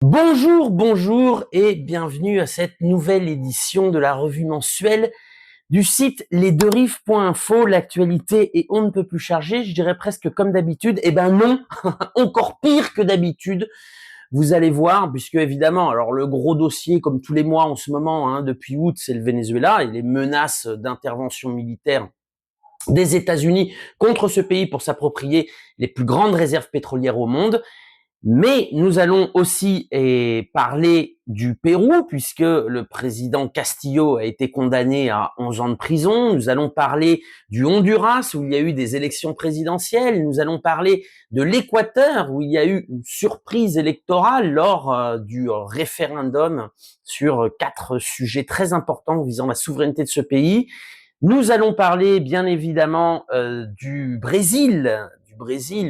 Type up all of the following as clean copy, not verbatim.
Bonjour, bonjour et bienvenue à cette nouvelle édition de la revue mensuelle du site lesdeuxrives.info. L'actualité est on ne peut plus chargée, je dirais presque comme d'habitude. Eh ben non, encore pire que d'habitude. Vous allez voir, puisque évidemment, alors le gros dossier, comme tous les mois en ce moment, depuis août, c'est le Venezuela et les menaces d'intervention militaire des États-Unis contre ce pays pour s'approprier les plus grandes réserves pétrolières au monde. Mais nous allons aussi parler du Pérou, puisque le président Castillo a été condamné à 11 ans de prison. Nous allons parler du Honduras, où il y a eu des élections présidentielles. Nous allons parler de l'Équateur, où il y a eu une surprise électorale lors du référendum sur 4 sujets très importants visant la souveraineté de ce pays. Nous allons parler, bien évidemment, du Brésil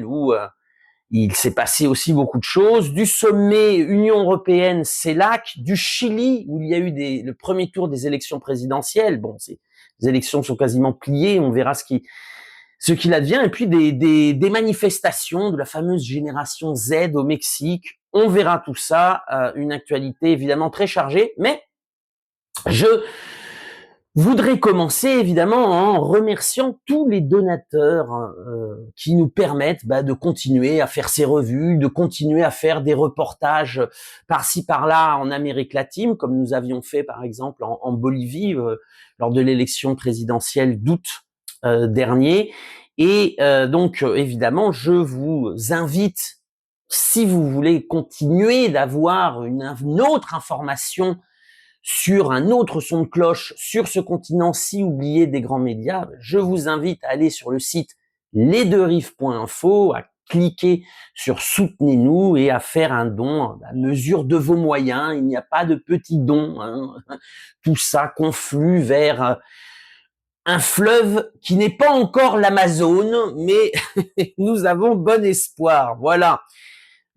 où il s'est passé aussi beaucoup de choses, du sommet Union européenne CELAC, du Chili où il y a eu le premier tour des élections présidentielles. Bon, les élections sont quasiment pliées, on verra ce qu'il advient. Et puis des manifestations de la fameuse génération Z au Mexique. On verra tout ça, une actualité évidemment très chargée, mais je voudrais commencer évidemment en remerciant tous les donateurs qui nous permettent de continuer à faire ces revues, de continuer à faire des reportages par-ci par-là en Amérique latine, comme nous avions fait par exemple en Bolivie lors de l'élection présidentielle d'août dernier. Et donc évidemment, je vous invite, si vous voulez continuer d'avoir une autre information sur un autre son de cloche sur ce continent si oublié des grands médias, je vous invite à aller sur le site lesdeuxrives.info, à cliquer sur Soutenez-nous et à faire un don à mesure de vos moyens. Il n'y a pas de petits dons. Tout ça conflue vers un fleuve qui n'est pas encore l'Amazone, mais nous avons bon espoir. Voilà.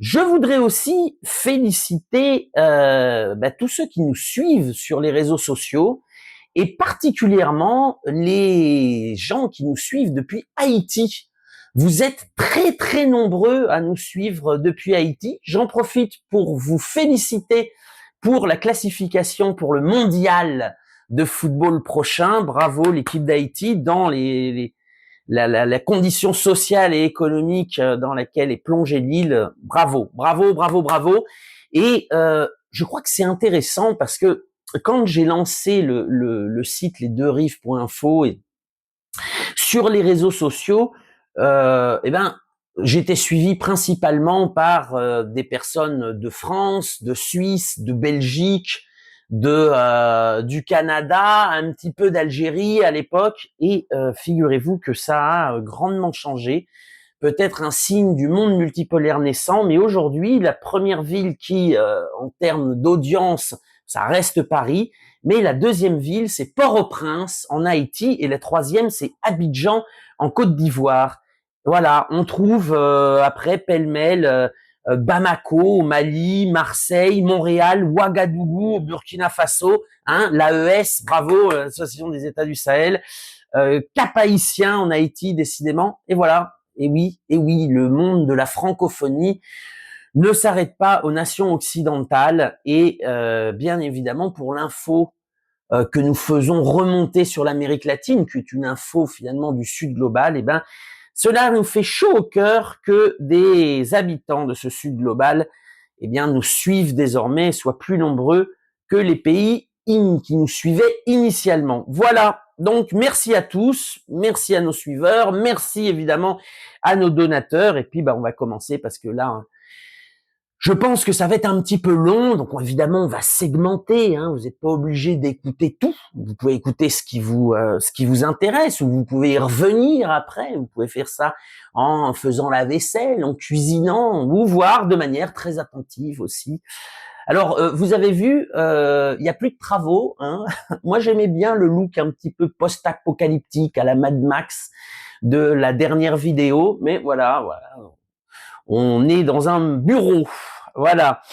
Je voudrais aussi féliciter tous ceux qui nous suivent sur les réseaux sociaux et particulièrement les gens qui nous suivent depuis Haïti. Vous êtes très très nombreux à nous suivre depuis Haïti. J'en profite pour vous féliciter pour la classification pour le mondial de football prochain. Bravo l'équipe d'Haïti dans la condition sociale et économique dans laquelle est plongée l'île. Bravo, bravo, bravo, bravo. Et je crois que c'est intéressant parce que quand j'ai lancé le site lesdeuxrives.info et sur les réseaux sociaux, j'étais suivi principalement par des personnes de France, de Suisse, de Belgique, du Canada, un petit peu d'Algérie à l'époque, et figurez-vous que ça a grandement changé. Peut-être un signe du monde multipolaire naissant, mais aujourd'hui, la première ville qui, en termes d'audience, ça reste Paris, mais la deuxième ville, c'est Port-au-Prince en Haïti, et la troisième, c'est Abidjan en Côte d'Ivoire. Voilà, on trouve après pêle-mêle Bamako au Mali, Marseille, Montréal, Ouagadougou au Burkina Faso, l'AES, bravo, l'Association des États du Sahel, Cap-Haïtien en Haïti, décidément, et voilà. Et oui, le monde de la francophonie ne s'arrête pas aux nations occidentales et bien évidemment pour l'info que nous faisons remonter sur l'Amérique latine, qui est une info finalement du Sud global, cela nous fait chaud au cœur que des habitants de ce Sud global nous suivent désormais, soient plus nombreux que les pays qui nous suivaient initialement. Voilà, donc merci à tous, merci à nos suiveurs, merci évidemment à nos donateurs, et puis on va commencer parce que là, je pense que ça va être un petit peu long, donc évidemment on va segmenter. Vous n'êtes pas obligé d'écouter tout. Vous pouvez écouter ce qui vous intéresse, ou vous pouvez y revenir après. Vous pouvez faire ça en faisant la vaisselle, en cuisinant, ou voir de manière très attentive aussi. Alors vous avez vu, il y a plus de travaux. Moi j'aimais bien le look un petit peu post-apocalyptique à la Mad Max de la dernière vidéo, mais voilà. On est dans un bureau, voilà.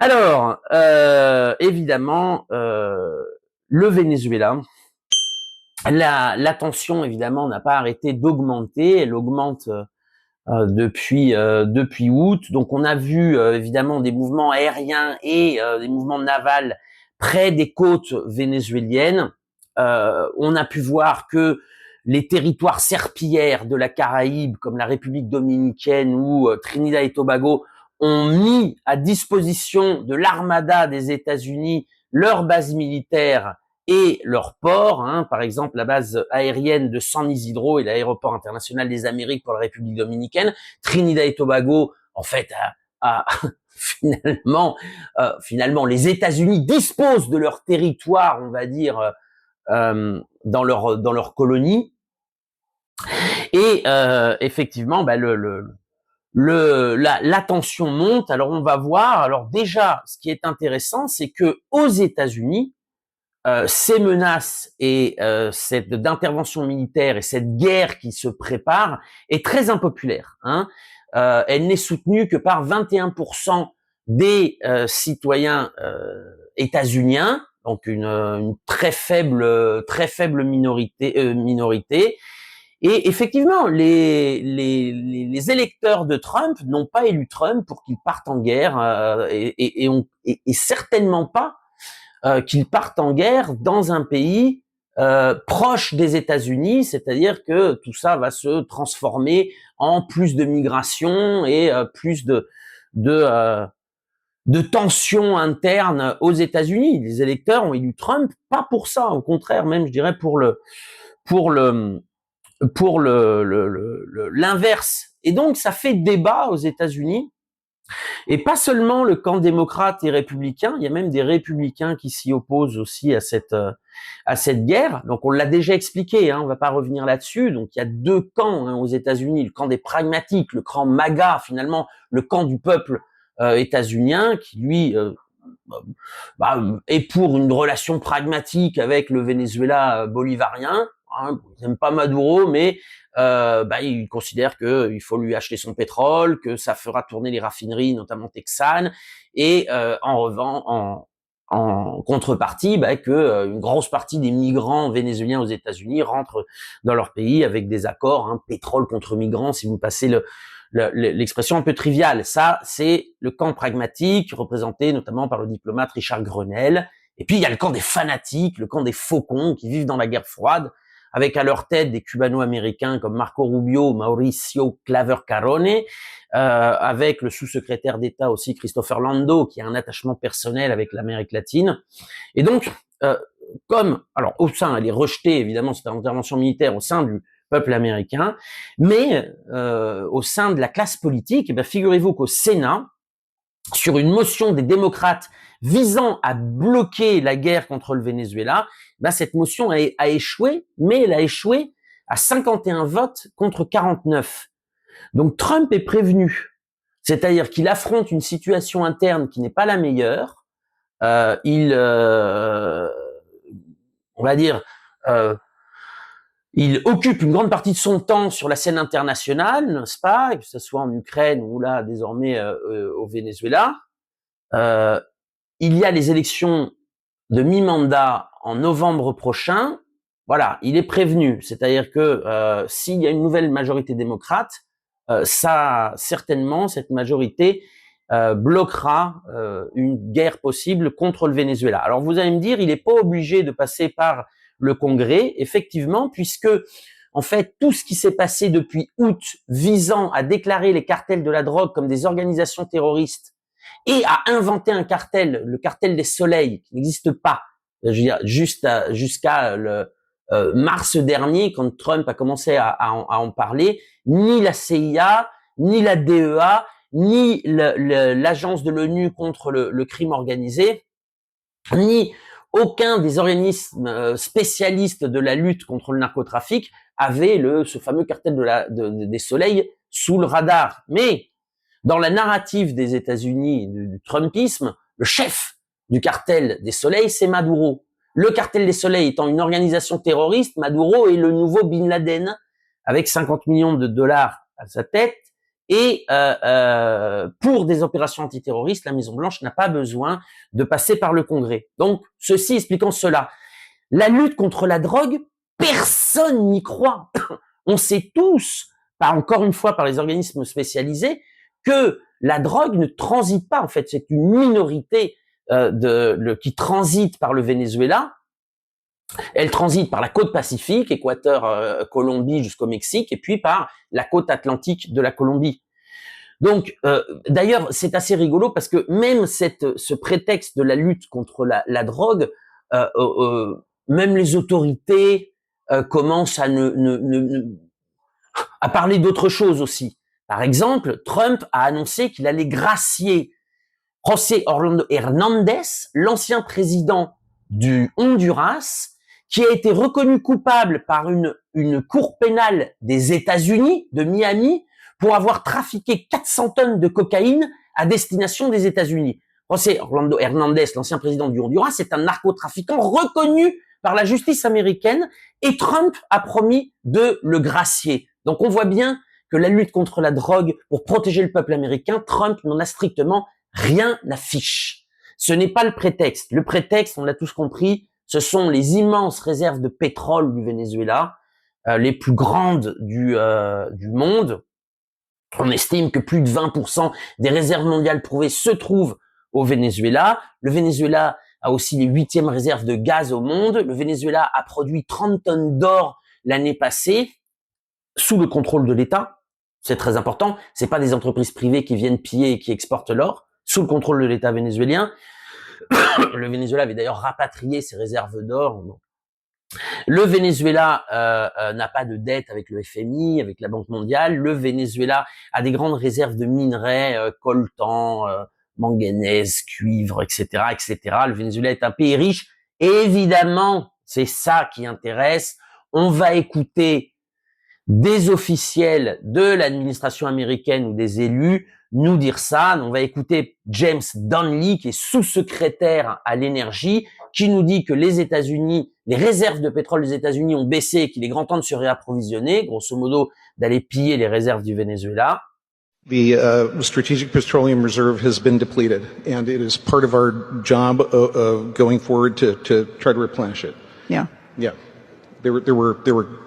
Alors, évidemment, le Venezuela, la tension, évidemment, n'a pas arrêté d'augmenter. Elle augmente depuis août. Donc on a vu évidemment des mouvements aériens et des mouvements navals près des côtes vénézuéliennes. On a pu voir que les territoires serpillières de la Caraïbe, comme la République dominicaine ou Trinidad et Tobago, ont mis à disposition de l'armada des États-Unis leurs bases militaires et leurs ports, par exemple la base aérienne de San Isidro et l'aéroport international des Amériques pour la République dominicaine. Trinidad et Tobago, en fait, finalement, les États-Unis disposent de leur territoire, on va dire, dans leur colonie. Et effectivement, la tension monte. Alors on va voir. Alors déjà, ce qui est intéressant, c'est que aux États-Unis, ces menaces et cette d'intervention militaire et cette guerre qui se prépare est très impopulaire. Elle n'est soutenue que par 21% des citoyens états-uniens, donc une très faible minorité. Et effectivement, les électeurs de Trump n'ont pas élu Trump pour qu'il parte en guerre et certainement pas qu'ils partent en guerre dans un pays proche des États-Unis, c'est-à-dire que tout ça va se transformer en plus de migration et plus de tensions internes aux États-Unis. Les électeurs ont élu Trump pas pour ça, au contraire, même je dirais pour l'inverse. Et donc ça fait débat aux États-Unis. Et pas seulement le camp démocrate et républicain, il y a même des républicains qui s'y opposent aussi à cette guerre. Donc on l'a déjà expliqué, on va pas revenir là-dessus. Donc il y a deux camps aux États-Unis, le camp des pragmatiques, le camp MAGA finalement, le camp du peuple états-unien qui lui est pour une relation pragmatique avec le Venezuela bolivarien. Ils n'aiment pas Maduro, mais il considère que il faut lui acheter son pétrole, que ça fera tourner les raffineries, notamment texanes, et en contrepartie, que une grosse partie des migrants vénézuéliens aux États-Unis rentrent dans leur pays avec des accords, pétrole contre migrants, si vous passez l'expression un peu triviale. Ça, c'est le camp pragmatique, représenté notamment par le diplomate Richard Grenell. Et puis, il y a le camp des fanatiques, le camp des faucons qui vivent dans la guerre froide, avec à leur tête des cubano-américains comme Marco Rubio, Mauricio Claver Carone, avec le sous-secrétaire d'État aussi Christopher Lando, qui a un attachement personnel avec l'Amérique latine. Et donc, au sein, elle est rejetée, évidemment, cette intervention militaire au sein du peuple américain, mais au sein de la classe politique, figurez-vous qu'au Sénat, sur une motion des démocrates visant à bloquer la guerre contre le Venezuela, cette motion a échoué, mais elle a échoué à 51 votes contre 49. Donc Trump est prévenu, c'est-à-dire qu'il affronte une situation interne qui n'est pas la meilleure. Il occupe une grande partie de son temps sur la scène internationale, n'est-ce pas, que ce soit en Ukraine ou là désormais au Venezuela. Il y a les élections de mi-mandat en novembre prochain. Voilà, il est prévenu, c'est-à-dire que s'il y a une nouvelle majorité démocrate, certainement cette majorité bloquera une guerre possible contre le Venezuela. Alors vous allez me dire, il n'est pas obligé de passer par le Congrès, effectivement, puisque en fait tout ce qui s'est passé depuis août visant à déclarer les cartels de la drogue comme des organisations terroristes et à inventer un cartel, le cartel des soleils, qui n'existe pas, je veux dire, jusqu'à le mars dernier, quand Trump a commencé à en parler, ni la CIA, ni la DEA, ni l'agence de l'ONU contre le crime organisé, ni aucun des organismes spécialistes de la lutte contre le narcotrafic avait ce fameux cartel des soleils sous le radar. Mais dans la narrative des États-Unis du Trumpisme, le chef du cartel des soleils, c'est Maduro. Le cartel des soleils étant une organisation terroriste, Maduro est le nouveau Bin Laden, avec 50 millions de dollars à sa tête. Et pour des opérations antiterroristes, la Maison-Blanche n'a pas besoin de passer par le Congrès. Donc, ceci expliquant cela. La lutte contre la drogue, personne n'y croit. On sait tous encore une fois par les organismes spécialisés, que la drogue ne transite pas. En fait, c'est une minorité qui transite par le Venezuela. Elle transite par la côte Pacifique, Équateur, Colombie jusqu'au Mexique, et puis par la côte Atlantique de la Colombie. Donc, d'ailleurs, c'est assez rigolo parce que même ce prétexte de la lutte contre la drogue, même les autorités commencent à parler d'autre chose aussi. Par exemple, Trump a annoncé qu'il allait gracier José Orlando Hernández, l'ancien président du Honduras, qui a été reconnu coupable par une cour pénale des États-Unis, de Miami, pour avoir trafiqué 400 tonnes de cocaïne à destination des États-Unis. José Orlando Hernández, l'ancien président du Honduras, c'est un narcotrafiquant reconnu par la justice américaine et Trump a promis de le gracier. Donc on voit bien que la lutte contre la drogue pour protéger le peuple américain, Trump n'en a strictement rien à fiche. Ce n'est pas le prétexte. Le prétexte, on l'a tous compris, ce sont les immenses réserves de pétrole du Venezuela, les plus grandes du monde. On estime que plus de 20% des réserves mondiales prouvées se trouvent au Venezuela. Le Venezuela a aussi les 8e réserves de gaz au monde. Le Venezuela a produit 30 tonnes d'or l'année passée sous le contrôle de l'État. C'est très important. C'est pas des entreprises privées qui viennent piller et qui exportent l'or. Sous le contrôle de l'État vénézuélien. Le Venezuela avait d'ailleurs rapatrié ses réserves d'or. Le Venezuela n'a pas de dette avec le FMI, avec la Banque mondiale. Le Venezuela a des grandes réserves de minerais, coltan, manganèse, cuivre, etc., etc. Le Venezuela est un pays riche. Et évidemment, c'est ça qui intéresse. On va écouter des officiels de l'administration américaine ou des élus nous dire ça. On va écouter James Donnelly, qui est sous-secrétaire à l'énergie, qui nous dit que les États-Unis, les réserves de pétrole des États-Unis ont baissé et qu'il est grand temps de se réapprovisionner, grosso modo d'aller piller les réserves du Venezuela. The Strategic Petroleum Reserve has been depleted, and it is part of our job going forward to try to replenish it. Yeah. Yeah. There were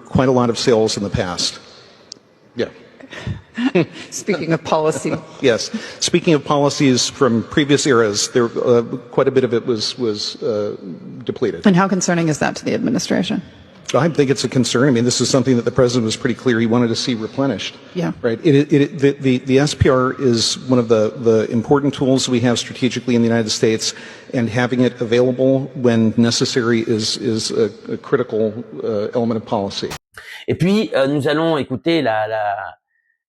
quite a lot of sales in the past. Yeah. Speaking of policy. Yes. Speaking of policies from previous eras, there quite a bit of it was depleted. And how concerning is that to the administration? I think it's a concern. I mean, this is something that the president was pretty clear he wanted to see replenished. Yeah. Right. The SPR is one of the important tools we have strategically in the United States, and having it available when necessary is a critical element of policy. Et puis, nous allons écouter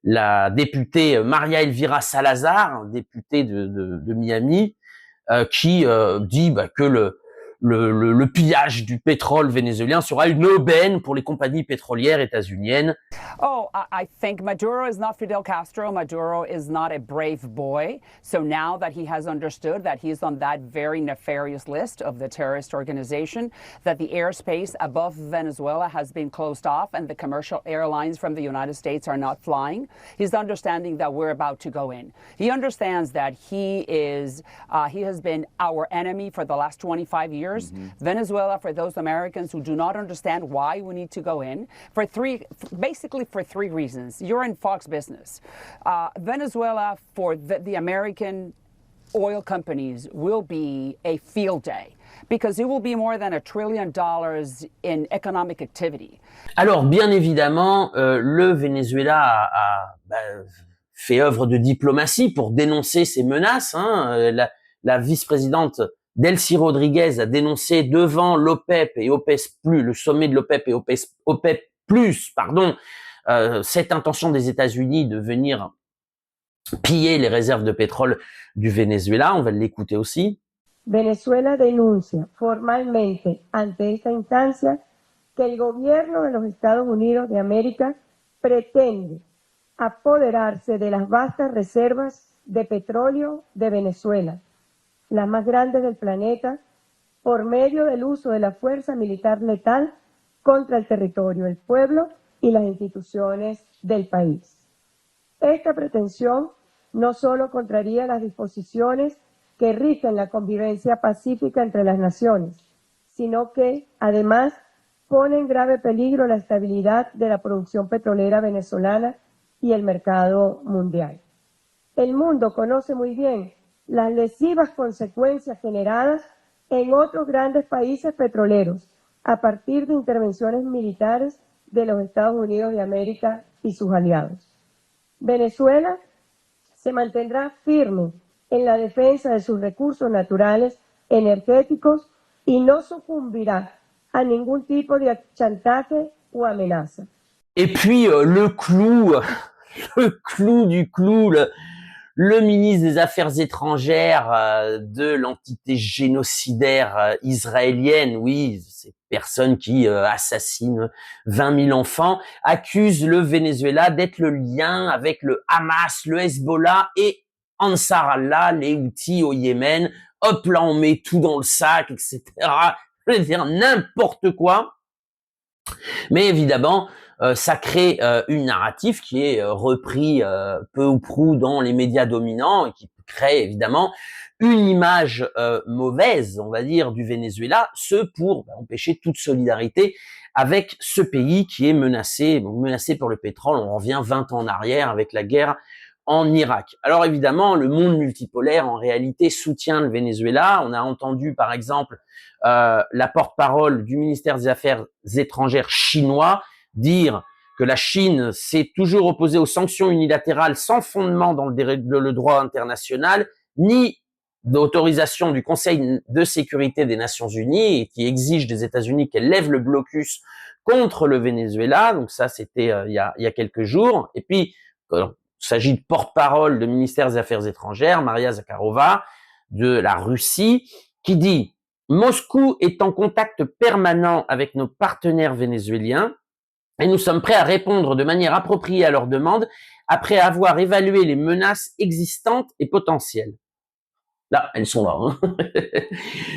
la députée Maria Elvira Salazar, députée de Miami, qui dit que le pillage du pétrole vénézuélien sera une aubaine pour les compagnies pétrolières états-uniennes. Oh, I think Maduro is not Fidel Castro. Maduro is not a brave boy. So now that he has understood that he's on that very nefarious list of the terrorist organization, that the airspace above Venezuela has been closed off and the commercial airlines from the United States are not flying, he's understanding that we're about to go in. He understands that he has been our enemy for the last 25 years. Venezuela, for those Americans who do not understand why we need to go in, basically for three reasons. You're in Fox Business. Venezuela, for the American oil companies, will be a field day because it will be more than $1 trillion in economic activity. Alors, bien évidemment, le Venezuela a fait œuvre de diplomatie pour dénoncer ces menaces. La vice-présidente Delcy Rodriguez a dénoncé devant l'OPEP et OPEP+, le sommet de l'OPEP et OPEP+, cette intention des États-Unis de venir piller les réserves de pétrole du Venezuela. On va l'écouter aussi. Venezuela denuncia formalmente ante esta instancia que el gobierno de los Estados Unidos de América pretende apoderarse de las vastas reservas de petróleo de Venezuela, las más grandes del planeta, por medio del uso de la fuerza militar letal contra el territorio, el pueblo y las instituciones del país. Esta pretensión no solo contraría las disposiciones que rigen la convivencia pacífica entre las naciones, sino que, además, pone en grave peligro la estabilidad de la producción petrolera venezolana y el mercado mundial. El mundo conoce muy bien las lesivas consecuencias generadas en otros grandes países petroleros a partir de intervenciones militares de los Estados Unidos de América y sus aliados. Venezuela se mantendrá firme en la defensa de sus recursos naturales, energéticos y no sucumbirá a ningún tipo de chantaje ou amenace. Et puis le clou du clou, le ministre des Affaires étrangères de l'entité génocidaire israélienne, oui, ces personnes qui assassinent 20 000 enfants, accuse le Venezuela d'être le lien avec le Hamas, le Hezbollah et Ansar Allah, les Houthis au Yémen. Hop là, on met tout dans le sac, etc. Je veux dire, n'importe quoi. Mais évidemment, ça crée une narrative qui est repris peu ou prou dans les médias dominants et qui crée évidemment une image mauvaise, on va dire, du Venezuela, ce pour empêcher toute solidarité avec ce pays qui est menacé pour le pétrole. On revient 20 ans en arrière avec la guerre en Irak. Alors évidemment, le monde multipolaire en réalité soutient le Venezuela. On a entendu par exemple la porte-parole du ministère des Affaires étrangères chinois dire que la Chine s'est toujours opposée aux sanctions unilatérales sans fondement dans le droit international, ni d'autorisation du Conseil de sécurité des Nations Unies, et qui exige des États-Unis qu'elle lève le blocus contre le Venezuela. Donc ça, c'était il y a quelques jours. Et puis, il s'agit de porte-parole du ministère des Affaires étrangères, Maria Zakharova, de la Russie, qui dit « Moscou est en contact permanent avec nos partenaires vénézuéliens et nous sommes prêts à répondre de manière appropriée à leurs demandes après avoir évalué les menaces existantes et potentielles. » Là, elles sont là. Hein.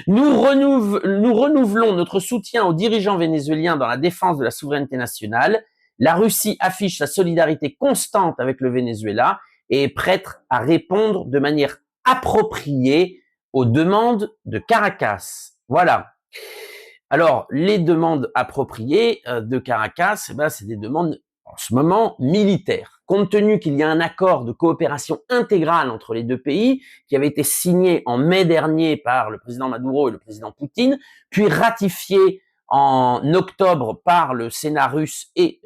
Nous renouvelons notre soutien aux dirigeants vénézuéliens dans la défense de la souveraineté nationale. La Russie affiche sa solidarité constante avec le Venezuela et est prête à répondre de manière appropriée aux demandes de Caracas. Voilà. Alors, les demandes appropriées de Caracas, c'est des demandes en ce moment militaires. Compte tenu qu'il y a un accord de coopération intégrale entre les deux pays qui avait été signé en mai dernier par le président Maduro et le président Poutine, puis ratifié en octobre par le Sénat russe et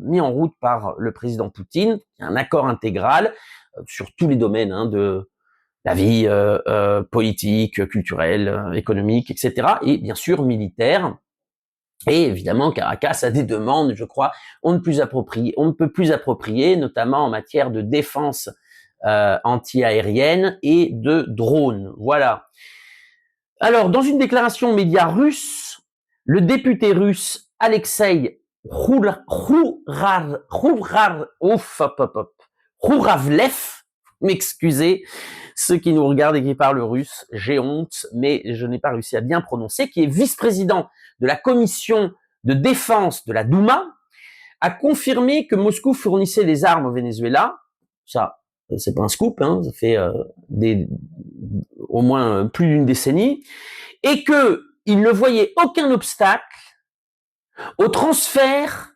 mis en route par le président Poutine, un accord intégral sur tous les domaines de la vie politique, culturelle, économique, etc. et bien sûr militaire. Et évidemment, Caracas a des demandes, je crois, on ne peut plus approprier, notamment en matière de défense anti-aérienne et de drones. Voilà. Alors, dans une déclaration aux médias russes, le député russe Alexei Khouravlev, m'excusez, ceux qui nous regardent et qui parlent russe, j'ai honte, mais je n'ai pas réussi à bien prononcer, qui est vice-président de la commission de défense de la Douma, a confirmé que Moscou fournissait des armes au Venezuela. Ça, c'est pas un scoop, hein, ça fait au moins plus d'une décennie, et que il ne voyait aucun obstacle au transfert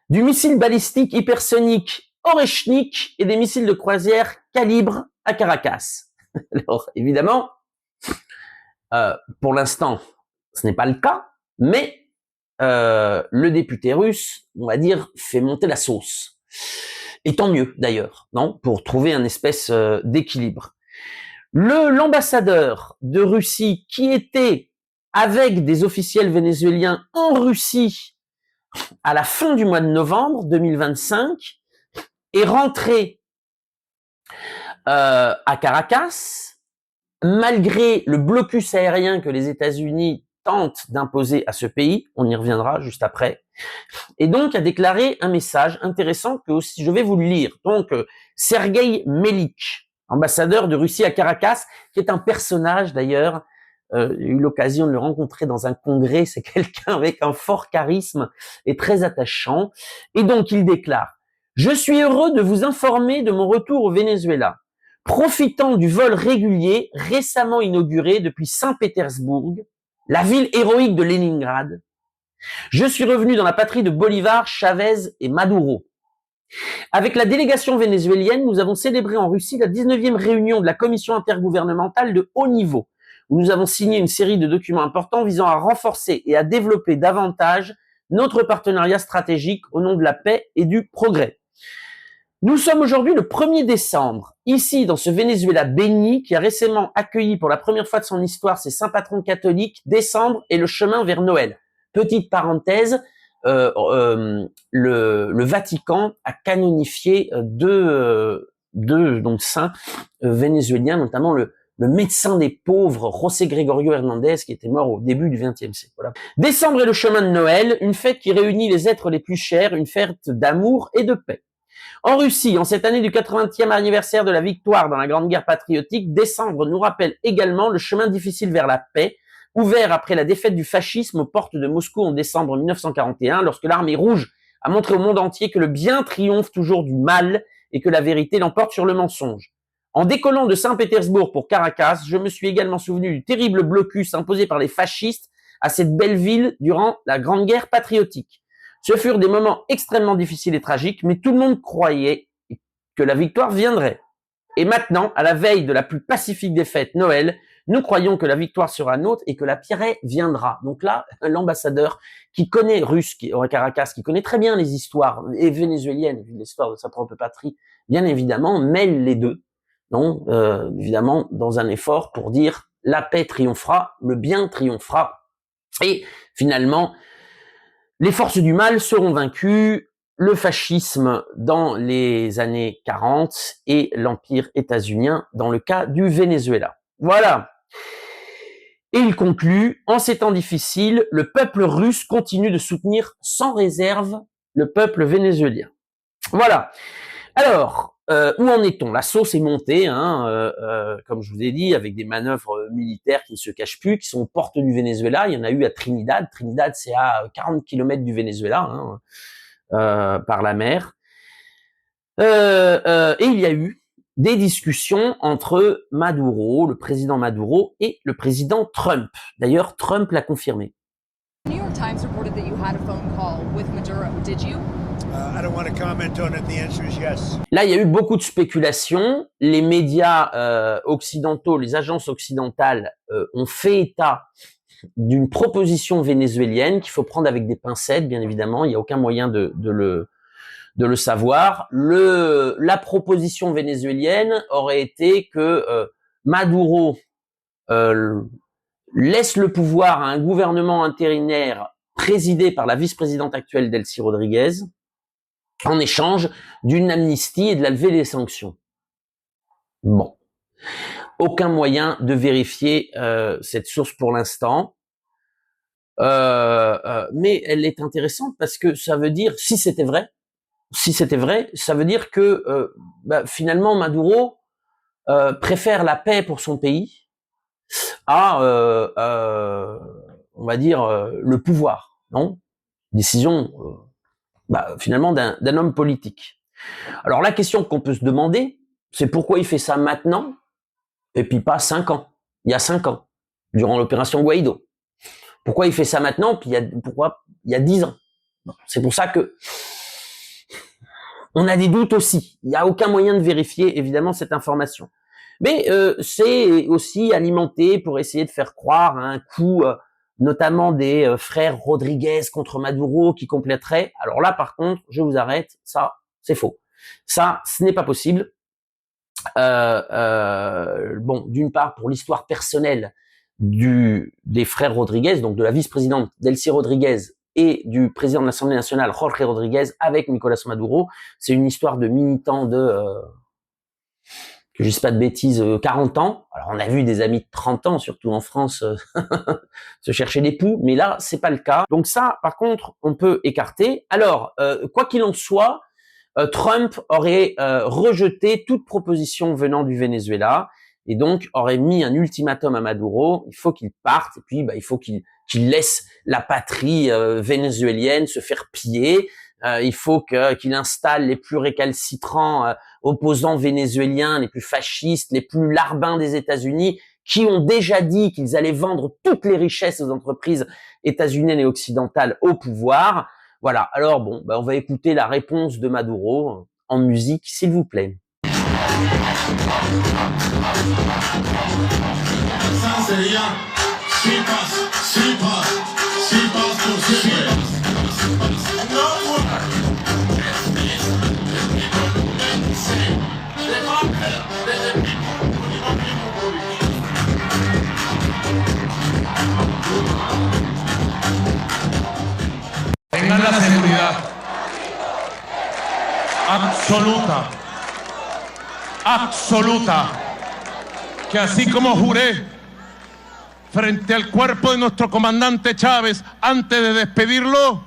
du missile balistique hypersonique Oreshnik et des missiles de croisière Calibre à Caracas. Alors, évidemment, pour l'instant, ce n'est pas le cas, mais le député russe, on va dire, fait monter la sauce. Et tant mieux, d'ailleurs, non, pour trouver un espèce d'équilibre. L'ambassadeur de Russie qui était avec des officiels vénézuéliens en Russie à la fin du mois de novembre 2025 est rentré à Caracas, malgré le blocus aérien que les États-Unis tentent d'imposer à ce pays, on y reviendra juste après, et donc a déclaré un message intéressant que aussi je vais vous le lire. Donc, Sergueï Melich, ambassadeur de Russie à Caracas, qui est un personnage d'ailleurs, j'ai eu l'occasion de le rencontrer dans un congrès, c'est quelqu'un avec un fort charisme et très attachant, et donc il déclare « Je suis heureux de vous informer de mon retour au Venezuela. Profitant du vol régulier récemment inauguré depuis Saint-Pétersbourg, la ville héroïque de Leningrad, je suis revenu dans la patrie de Bolivar, Chavez et Maduro. Avec la délégation vénézuélienne, nous avons célébré en Russie la 19e réunion de la commission intergouvernementale de haut niveau, où nous avons signé une série de documents importants visant à renforcer et à développer davantage notre partenariat stratégique au nom de la paix et du progrès. Nous sommes aujourd'hui le 1er décembre, ici dans ce Venezuela béni qui a récemment accueilli pour la première fois de son histoire ses saints patrons catholiques. Décembre est le chemin vers Noël. Petite parenthèse, le Vatican a canonifié deux donc saints vénézuéliens, notamment le médecin des pauvres, José Gregorio Hernandez, qui était mort au début du XXe siècle. Voilà. Décembre est le chemin de Noël, une fête qui réunit les êtres les plus chers, une fête d'amour et de paix. En Russie, en cette année du 80e anniversaire de la victoire dans la Grande Guerre patriotique, décembre nous rappelle également le chemin difficile vers la paix, ouvert après la défaite du fascisme aux portes de Moscou en décembre 1941, lorsque l'armée rouge a montré au monde entier que le bien triomphe toujours du mal et que la vérité l'emporte sur le mensonge. En décollant de Saint-Pétersbourg pour Caracas, je me suis également souvenu du terrible blocus imposé par les fascistes à cette belle ville durant la Grande Guerre patriotique. Ce furent des moments extrêmement difficiles et tragiques, mais tout le monde croyait que la victoire viendrait. Et maintenant, à la veille de la plus pacifique des fêtes, Noël, nous croyons que la victoire sera nôtre et que la paix viendra. Donc là, l'ambassadeur qui connaît russe, qui est Caracas, qui connaît très bien les histoires et vénézuéliennes, l'histoire de sa propre patrie, bien évidemment, mêle les deux. Donc, évidemment, dans un effort pour dire la paix triomphera, le bien triomphera. Et finalement, les forces du mal seront vaincues, le fascisme dans les années 40 et l'empire états-unien dans le cas du Venezuela. Voilà. Et il conclut, en ces temps difficiles, le peuple russe continue de soutenir sans réserve le peuple vénézuélien. Voilà. Alors, où en est-on? La sauce est montée, comme je vous ai dit, avec des manœuvres militaires qui ne se cachent plus, qui sont aux portes du Venezuela. Il y en a eu à Trinidad. Trinidad, c'est à 40 km du Venezuela, par la mer. Et il y a eu des discussions entre Maduro, le président Maduro, et le président Trump. D'ailleurs, Trump l'a confirmé. The New York Times reported that you had a phone call with Maduro. Did you? I don't want to comment on it. The answer is yes. Là, il y a eu beaucoup de spéculations. Les médias occidentaux, les agences occidentales ont fait état d'une proposition vénézuélienne qu'il faut prendre avec des pincettes, bien évidemment. Il n'y a aucun moyen de le savoir. La proposition vénézuélienne aurait été que Maduro laisse le pouvoir à un gouvernement intérimaire présidé par la vice-présidente actuelle Delcy Rodriguez, en échange d'une amnistie et de la levée des sanctions. Bon. Aucun moyen de vérifier cette source pour l'instant. Mais elle est intéressante parce que ça veut dire, si c'était vrai, ça veut dire que finalement Maduro préfère la paix pour son pays à, on va dire, le pouvoir, non? Décision finalement d'un homme politique. Alors la question qu'on peut se demander, c'est pourquoi il fait ça maintenant et puis pas 5 ans, il y a 5 ans, durant l'opération Guaido. Pourquoi il fait ça maintenant puis pourquoi il y a 10 ans? C'est pour ça que on a des doutes aussi. Il n'y a aucun moyen de vérifier évidemment cette information. Mais c'est aussi alimenté pour essayer de faire croire à un coup notamment des frères Rodriguez contre Maduro qui compléteraient. Alors là, par contre, je vous arrête, ça, c'est faux. Ça, ce n'est pas possible. Bon, d'une part, pour l'histoire personnelle des frères Rodriguez, donc de la vice-présidente Delcy Rodriguez et du président de l'Assemblée nationale, Jorge Rodriguez, avec Nicolas Maduro, c'est une histoire de militants que je dis pas de bêtises, 40 ans. Alors on a vu des amis de 30 ans, surtout en France, se chercher des poux, mais là c'est pas le cas. Donc ça, par contre, on peut écarter. Alors, quoi qu'il en soit, Trump aurait rejeté toute proposition venant du Venezuela et donc aurait mis un ultimatum à Maduro. Il faut qu'il parte et puis il faut qu'il laisse la patrie vénézuélienne se faire piller. Il faut qu'il installe les plus récalcitrants opposants vénézuéliens, les plus fascistes, les plus larbins des États-Unis, qui ont déjà dit qu'ils allaient vendre toutes les richesses aux entreprises états-uniennes et occidentales au pouvoir. Voilà. Alors bon, on va écouter la réponse de Maduro en musique, s'il vous plaît. Ça sería si paz por siempre. Tengan la seguridad absoluta, que así como juré frente al cuerpo de nuestro comandante Chávez antes de despedirlo,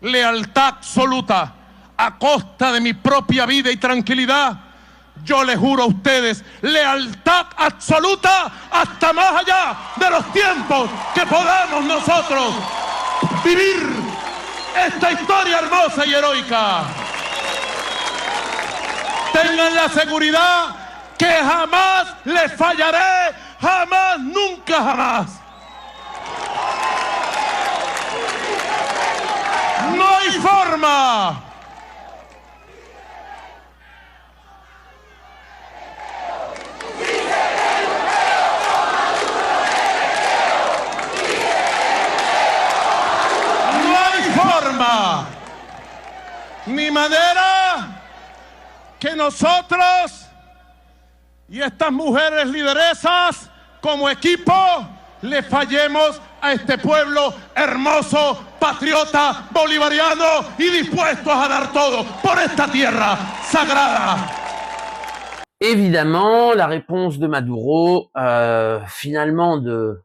lealtad absoluta a costa de mi propia vida y tranquilidad, yo les juro a ustedes lealtad absoluta hasta más allá de los tiempos que podamos nosotros vivir esta historia hermosa y heroica. Tengan la seguridad que jamás les fallaré, jamás, nunca jamás. No hay forma. No hay forma ni manera que nosotros y estas mujeres lideresas como equipo le fallemos a este pueblo hermoso, patriota, bolivariano y dispuestos a dar todo por esta tierra sagrada. Évidemment, la réponse de Maduro, finalement, de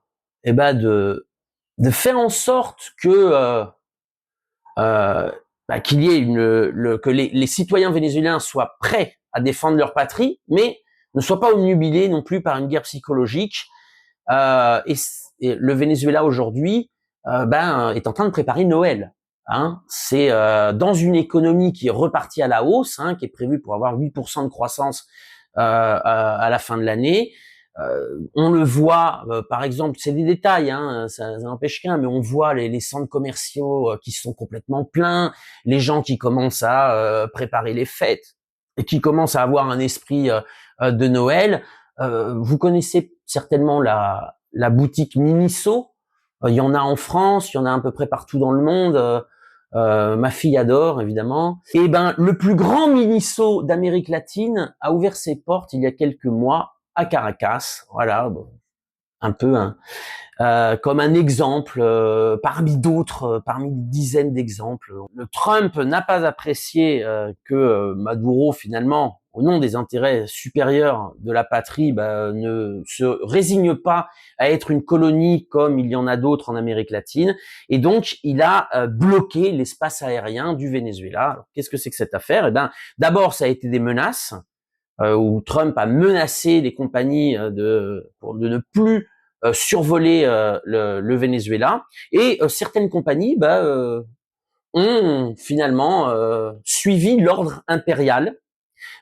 faire en sorte que qu'il y ait que les citoyens vénézuéliens soient prêts à défendre leur patrie, mais ne soient pas obnubilés non plus par une guerre psychologique. Et le Venezuela aujourd'hui, est en train de préparer Noël. Hein. C'est dans une économie qui est repartie à la hausse, qui est prévue pour avoir 8% de croissance à la fin de l'année. On le voit, par exemple, c'est des détails, ça n'empêche qu'un, mais on voit les centres commerciaux qui sont complètement pleins, les gens qui commencent à préparer les fêtes et qui commencent à avoir un esprit de Noël. Vous connaissez certainement la boutique Miniso. Il y en a en France, il y en a à peu près partout dans le monde. Ma fille adore, évidemment. Et le plus grand Miniso d'Amérique latine a ouvert ses portes il y a quelques mois à Caracas. Voilà, un peu comme un exemple parmi d'autres, parmi une dizaine d'exemples. Le Trump n'a pas apprécié que Maduro, finalement, au nom des intérêts supérieurs de la patrie, ne se résigne pas à être une colonie comme il y en a d'autres en Amérique latine. Et donc, il a bloqué l'espace aérien du Venezuela. Alors, qu'est-ce que c'est que cette affaire ? D'abord, ça a été des menaces, où Trump a menacé les compagnies de ne plus survoler le Venezuela. Et certaines compagnies ont finalement suivi l'ordre impérial.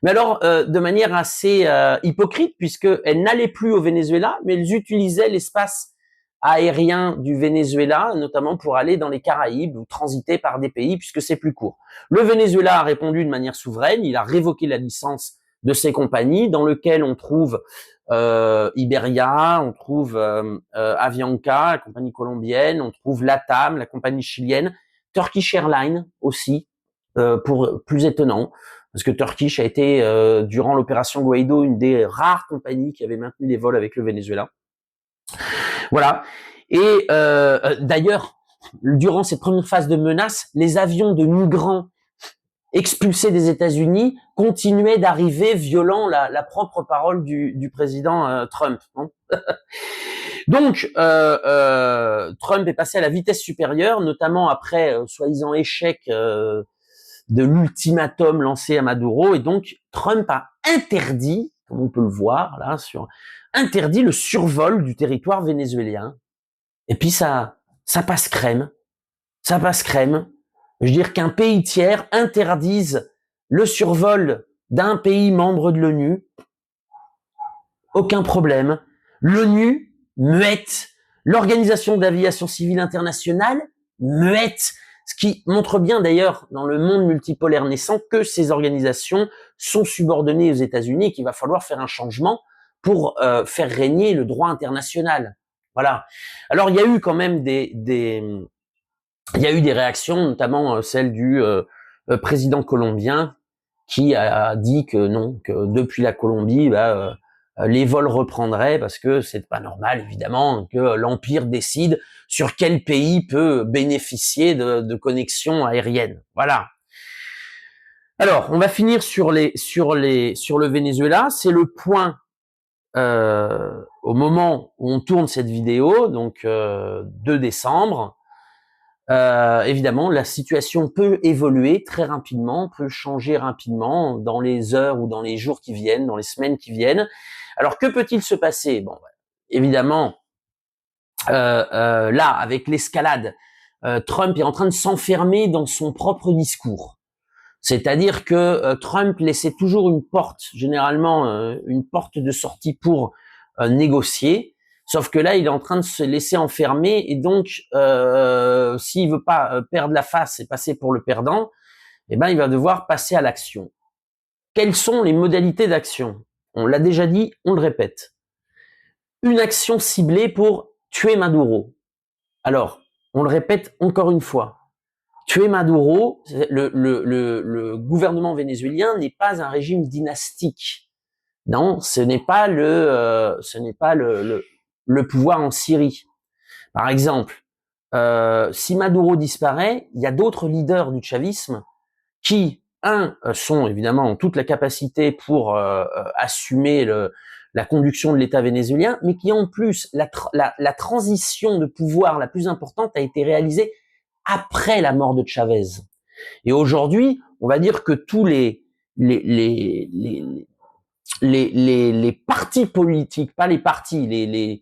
Mais alors, de manière assez hypocrite, puisqu'elles n'allaient plus au Venezuela, mais elles utilisaient l'espace aérien du Venezuela, notamment pour aller dans les Caraïbes ou transiter par des pays, puisque c'est plus court. Le Venezuela a répondu de manière souveraine, il a révoqué la licence de ces compagnies, dans lequel on trouve Iberia, on trouve Avianca, la compagnie colombienne, on trouve LATAM, la compagnie chilienne, Turkish Airlines aussi, pour plus étonnant, parce que Turkish a été, durant l'opération Guaido, une des rares compagnies qui avait maintenu des vols avec le Venezuela. Voilà. Et d'ailleurs, durant cette première phase de menace, les avions de migrants expulsés des États-Unis continuaient d'arriver, violant la propre parole du président Trump. Hein. Donc, Trump est passé à la vitesse supérieure, notamment après soi-disant échec de l'ultimatum lancé à Maduro, et donc Trump a interdit, comme on peut le voir là, interdit le survol du territoire vénézuélien. Et puis ça passe crème. Ça passe crème. Je veux dire qu'un pays tiers interdise le survol d'un pays membre de l'ONU, aucun problème. L'ONU, muette. L'Organisation d'aviation civile internationale, muette. Ce qui montre bien d'ailleurs dans le monde multipolaire naissant que ces organisations sont subordonnées aux États-Unis et qu'il va falloir faire un changement pour faire régner le droit international. Voilà. Alors il y a eu quand même il y a eu des réactions, notamment celle du président colombien qui a dit que non, que depuis la Colombie, les vols reprendraient parce que c'est pas normal évidemment que l'empire décide sur quel pays peut bénéficier de connexions aériennes. Voilà. Alors, on va finir sur le Venezuela. C'est le point au moment où on tourne cette vidéo, donc 2 décembre. Évidemment, la situation peut évoluer très rapidement, peut changer rapidement dans les heures ou dans les jours qui viennent, dans les semaines qui viennent. Alors, que peut-il se passer? Bon, évidemment, là, avec l'escalade, Trump est en train de s'enfermer dans son propre discours. C'est-à-dire que Trump laissait toujours une porte, généralement une porte de sortie pour négocier. Sauf que là, il est en train de se laisser enfermer et donc, s'il veut pas perdre la face et passer pour le perdant, eh ben, il va devoir passer à l'action. Quelles sont les modalités d'action? On l'a déjà dit, on le répète. Une action ciblée pour tuer Maduro. Alors, on le répète encore une fois. Tuer Maduro, le gouvernement vénézuélien n'est pas un régime dynastique. Non, ce n'est pas le pouvoir en Syrie. Par exemple, si Maduro disparaît, il y a d'autres leaders du chavisme qui, sont évidemment en toute la capacité pour assumer la conduction de l'État vénézuélien, mais qui en plus, la transition de pouvoir la plus importante a été réalisée après la mort de Chavez. Et aujourd'hui, on va dire que tous les partis politiques, pas les partis,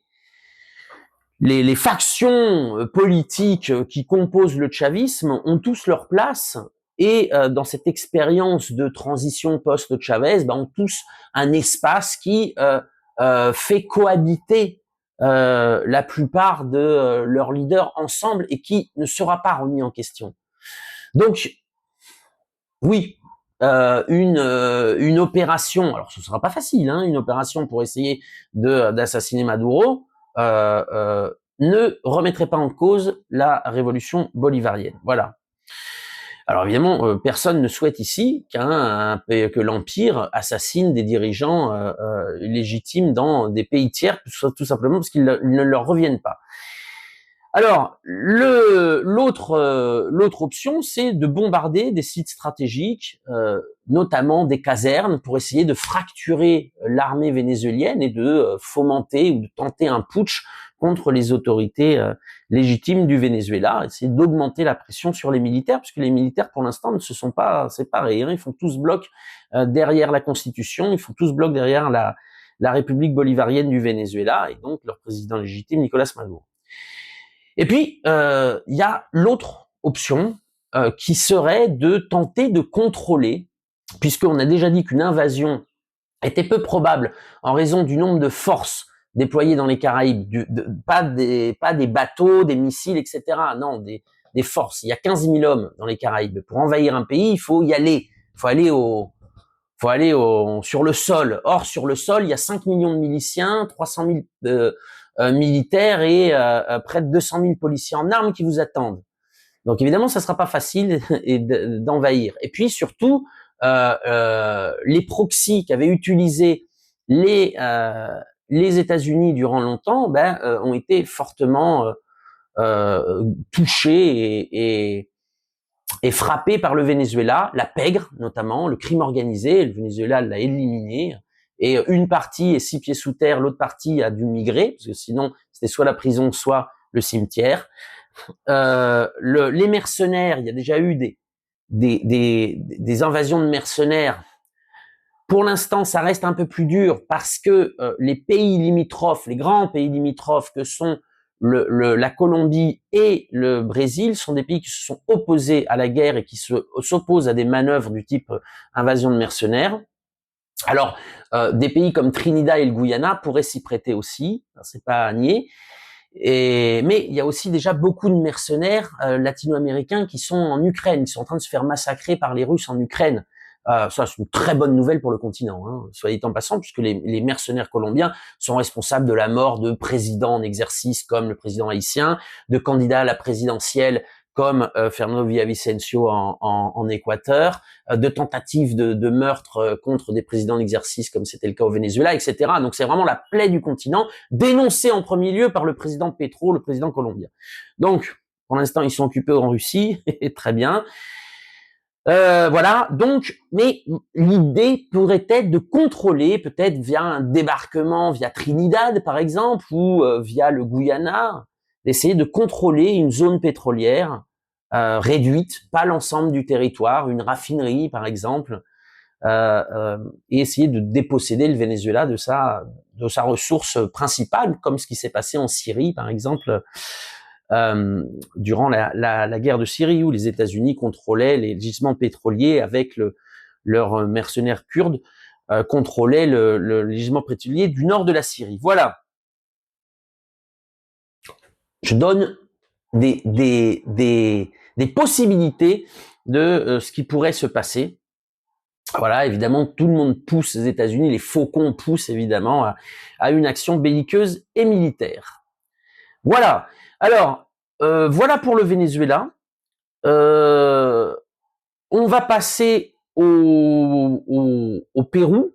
les factions politiques qui composent le chavisme ont tous leur place et dans cette expérience de transition post-Chavez, ont tous un espace qui fait cohabiter la plupart de leurs leaders ensemble et qui ne sera pas remis en question. Donc, oui, une opération, alors ce sera pas facile, une opération pour essayer d'assassiner Maduro, ne remettrait pas en cause la révolution bolivarienne. Voilà. Alors évidemment, personne ne souhaite ici que l'Empire assassine des dirigeants légitimes dans des pays tiers, tout simplement parce qu'ils ne leur reviennent pas. Alors, l'autre option, c'est de bombarder des sites stratégiques, notamment des casernes, pour essayer de fracturer l'armée vénézuélienne et de fomenter ou de tenter un putsch contre les autorités légitimes du Venezuela, essayer d'augmenter la pression sur les militaires, puisque les militaires, pour l'instant, ne se sont pas séparés. Ils font tous bloc derrière la Constitution, ils font tous bloc derrière la République bolivarienne du Venezuela, et donc leur président légitime, Nicolas Maduro. Et puis, il y a l'autre option qui serait de tenter de contrôler, puisqu'on a déjà dit qu'une invasion était peu probable en raison du nombre de forces déployées dans les Caraïbes, pas des bateaux, des missiles, etc. Non, des forces. Il y a 15 000 hommes dans les Caraïbes. Pour envahir un pays, il faut y aller. Il faut aller sur le sol. Or, sur le sol, il y a 5 millions de miliciens, 300 000 militaires et près de 200 000 policiers en armes qui vous attendent. Donc évidemment, ça sera pas facile d'envahir. Et puis surtout, les proxys qu'avaient utilisé les États-Unis durant longtemps, ont été fortement touchés et frappés par le Venezuela, la pègre notamment, le crime organisé. Le Venezuela l'a éliminé. Et une partie est 6 pieds sous terre, l'autre partie a dû migrer, parce que sinon c'était soit la prison, soit le cimetière. Les mercenaires, il y a déjà eu des invasions de mercenaires. Pour l'instant, ça reste un peu plus dur parce que les pays limitrophes, les grands pays limitrophes que sont la Colombie et le Brésil sont des pays qui se sont opposés à la guerre et qui s'opposent à des manœuvres du type invasion de mercenaires. Alors, des pays comme Trinidad et le Guyana pourraient s'y prêter aussi, c'est pas à nier. Mais il y a aussi déjà beaucoup de mercenaires latino-américains qui sont en Ukraine, qui sont en train de se faire massacrer par les Russes en Ukraine. Ça, c'est une très bonne nouvelle pour le continent, hein, soit dit en passant, puisque les mercenaires colombiens sont responsables de la mort de présidents en exercice comme le président haïtien, de candidats à la présidentielle comme Fernando Villavicencio en Équateur, de tentatives de meurtre contre des présidents en exercice comme c'était le cas au Venezuela, etc. Donc c'est vraiment la plaie du continent, dénoncée en premier lieu par le président Petro, le président colombien. Donc, pour l'instant, ils sont occupés en Russie, très bien. Voilà, donc, mais l'idée pourrait être de contrôler, peut-être via un débarquement via Trinidad, par exemple, ou via le Guyana, d'essayer de contrôler une zone pétrolière réduite, pas l'ensemble du territoire, une raffinerie, par exemple, et essayer de déposséder le Venezuela de sa ressource principale, comme ce qui s'est passé en Syrie, par exemple, durant la guerre de Syrie, où les États-Unis contrôlaient les gisements pétroliers avec leurs mercenaires kurdes, contrôlaient les gisements pétroliers du nord de la Syrie. Voilà. Je donne des possibilités de ce qui pourrait se passer. Voilà, évidemment, tout le monde pousse les États-Unis, les faucons poussent évidemment à une action belliqueuse et militaire. Voilà. Alors, voilà pour le Venezuela. On va passer au Pérou.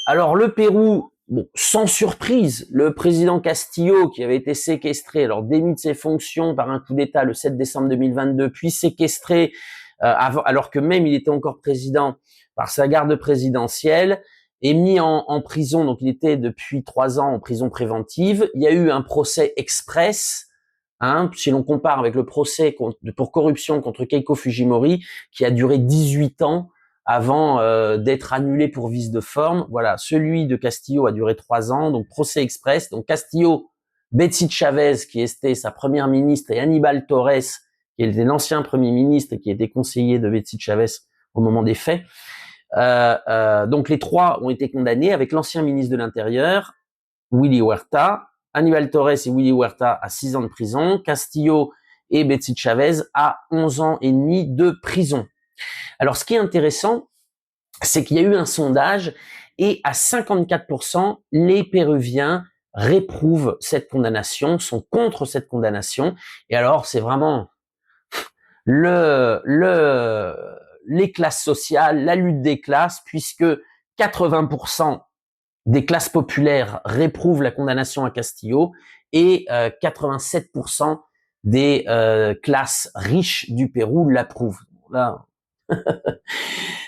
Alors, le Pérou, bon, sans surprise, le président Castillo, qui avait été séquestré, alors démis de ses fonctions par un coup d'État le 7 décembre 2022, puis séquestré, alors que même il était encore président, par sa garde présidentielle, est mis en prison. Donc, il était depuis 3 ans en prison préventive. Il y a eu un procès express. Si l'on compare avec le procès pour corruption contre Keiko Fujimori, qui a duré 18 ans avant d'être annulé pour vice de forme. Voilà, celui de Castillo a duré 3 ans, donc procès express. Donc Castillo, Betsy Chavez, qui était sa première ministre, et Aníbal Torres, qui était l'ancien premier ministre et qui était conseiller de Betsy Chavez au moment des faits. Donc les 3 ont été condamnés, avec l'ancien ministre de l'Intérieur, Willy Huerta, Aníbal Torres et Willy Huerta à 6 ans de prison, Castillo et Betsy Chavez à 11 ans et demi de prison. Alors, ce qui est intéressant, c'est qu'il y a eu un sondage et à 54%, les Péruviens réprouvent cette condamnation, sont contre cette condamnation. Et alors, c'est vraiment les classes sociales, la lutte des classes, puisque 80% des classes populaires réprouvent la condamnation à Castillo et 87% des classes riches du Pérou l'approuvent.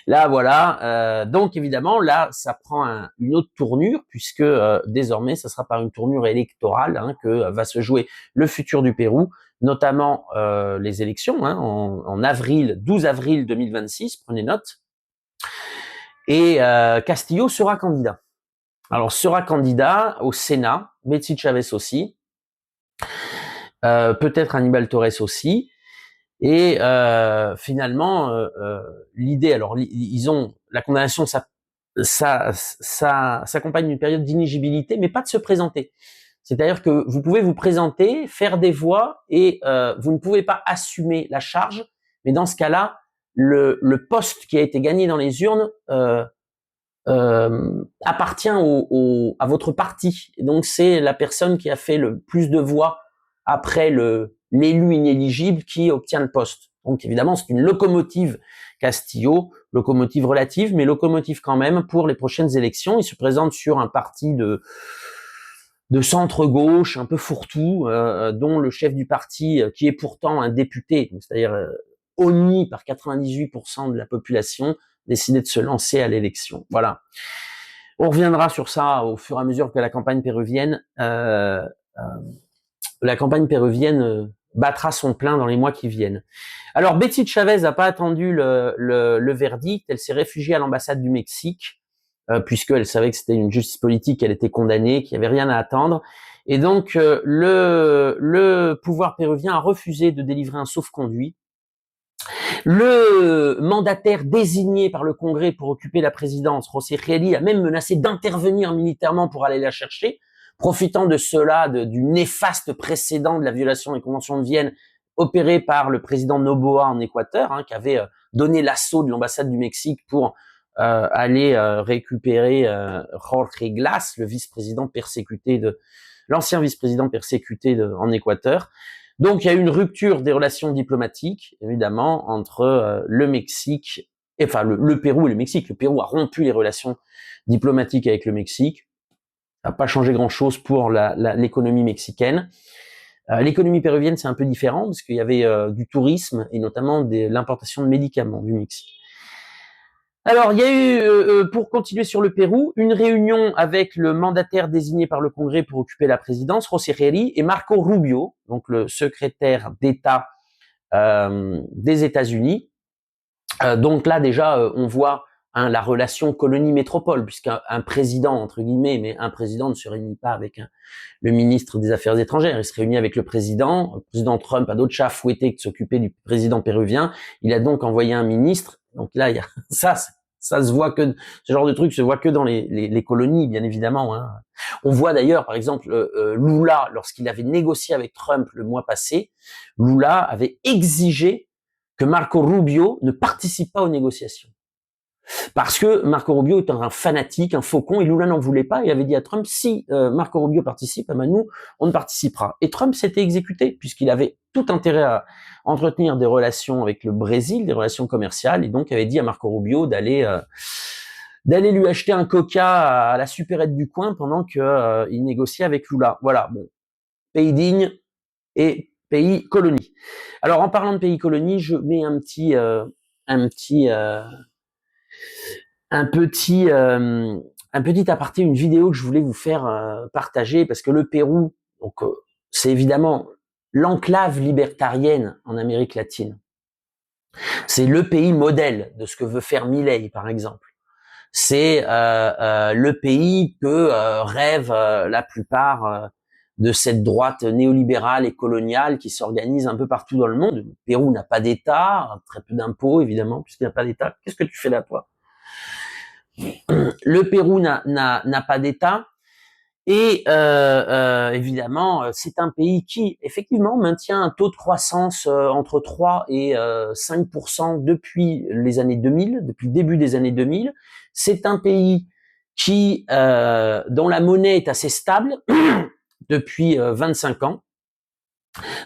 Là, voilà. Donc, évidemment, là, ça prend une autre tournure, puisque désormais, ça sera par une tournure électorale que va se jouer le futur du Pérou, notamment les élections en avril, 12 avril 2026, prenez note. Et Castillo sera candidat. Alors, sera candidat au Sénat, Betsy Chavez aussi, peut-être Aníbal Torres aussi. Et finalement, l'idée, alors ils ont la condamnation, ça s'accompagne d'une période d'inéligibilité, mais pas de se présenter. C'est-à-dire que vous pouvez vous présenter, faire des voix, et vous ne pouvez pas assumer la charge. Mais dans ce cas-là, le poste qui a été gagné dans les urnes appartient à votre parti. Et donc c'est la personne qui a fait le plus de voix après l'élu inéligible qui obtient le poste. Donc évidemment, c'est une locomotive Castillo, locomotive relative, mais locomotive quand même pour les prochaines élections. Il se présente sur un parti de centre-gauche, un peu fourre-tout, dont le chef du parti, qui est pourtant un député, c'est-à-dire honni par 98% de la population, décidé de se lancer à l'élection. Voilà. On reviendra sur ça au fur et à mesure que la campagne péruvienne battra son plein dans les mois qui viennent. Alors, Betsy Chavez n'a pas attendu le verdict. Elle s'est réfugiée à l'ambassade du Mexique, puisqu'elle savait que c'était une justice politique, qu'elle était condamnée, qu'il n'y avait rien à attendre. Et donc, le pouvoir péruvien a refusé de délivrer un sauf-conduit. Le mandataire désigné par le Congrès pour occuper la présidence, José Gelí, a même menacé d'intervenir militairement pour aller la chercher. profitant de cela, du néfaste précédent de la violation des conventions de Vienne opéré par le président Noboa en Équateur, qui avait donné l'assaut de l'ambassade du Mexique pour aller récupérer Jorge Glass, le vice-président persécuté l'ancien vice-président persécuté en Équateur. Donc il y a eu une rupture des relations diplomatiques, évidemment, entre le Mexique, enfin le Pérou et le Mexique. Le Pérou a rompu les relations diplomatiques avec le Mexique. Ça n'a pas changé grand-chose pour l'économie mexicaine. L'économie péruvienne, c'est un peu différent, parce qu'il y avait du tourisme, et notamment l'importation de médicaments du Mexique. Alors, il y a eu, pour continuer sur le Pérou, une réunion avec le mandataire désigné par le Congrès pour occuper la présidence, José Herry, et Marco Rubio, donc le secrétaire d'État des États-Unis. Donc là, déjà, on voit la relation colonie-métropole, puisqu'un président, entre guillemets, mais un président ne se réunit pas avec le ministre des Affaires étrangères, il se réunit avec le président. Le président Trump a d'autres chats à fouetter que de s'occuper du président péruvien. Il a donc envoyé un ministre. Donc là, il y a ça se voit que ce genre de truc se voit que dans les colonies, bien évidemment. On voit d'ailleurs, par exemple, Lula, lorsqu'il avait négocié avec Trump le mois passé, Lula avait exigé que Marco Rubio ne participe pas aux négociations. Parce que Marco Rubio est un fanatique, un faucon, et Lula n'en voulait pas. Il avait dit à Trump, si Marco Rubio participe, nous, on ne participera. Et Trump s'était exécuté, puisqu'il avait tout intérêt à entretenir des relations avec le Brésil, des relations commerciales, et donc avait dit à Marco Rubio d'aller lui acheter un coca à la supérette du coin pendant qu'il négociait avec Lula. Voilà, bon, pays digne et pays colonie. Alors, en parlant de pays colonie, je mets un petit aparté, une vidéo que je voulais vous faire partager, parce que le Pérou, donc c'est évidemment l'enclave libertarienne en Amérique latine. C'est le pays modèle de ce que veut faire Milei, par exemple. C'est le pays que rêvent la plupart de cette droite néolibérale et coloniale qui s'organise un peu partout dans le monde. Le Pérou n'a pas d'État, très peu d'impôts évidemment, puisqu'il n'a pas d'État. Qu'est-ce que tu fais là, toi ? Le Pérou n'a pas d'État. Et évidemment, c'est un pays qui, effectivement, maintient un taux de croissance entre 3 et 5% depuis les années 2000, depuis le début des années 2000. C'est un pays qui dont la monnaie est assez stable depuis 25 ans.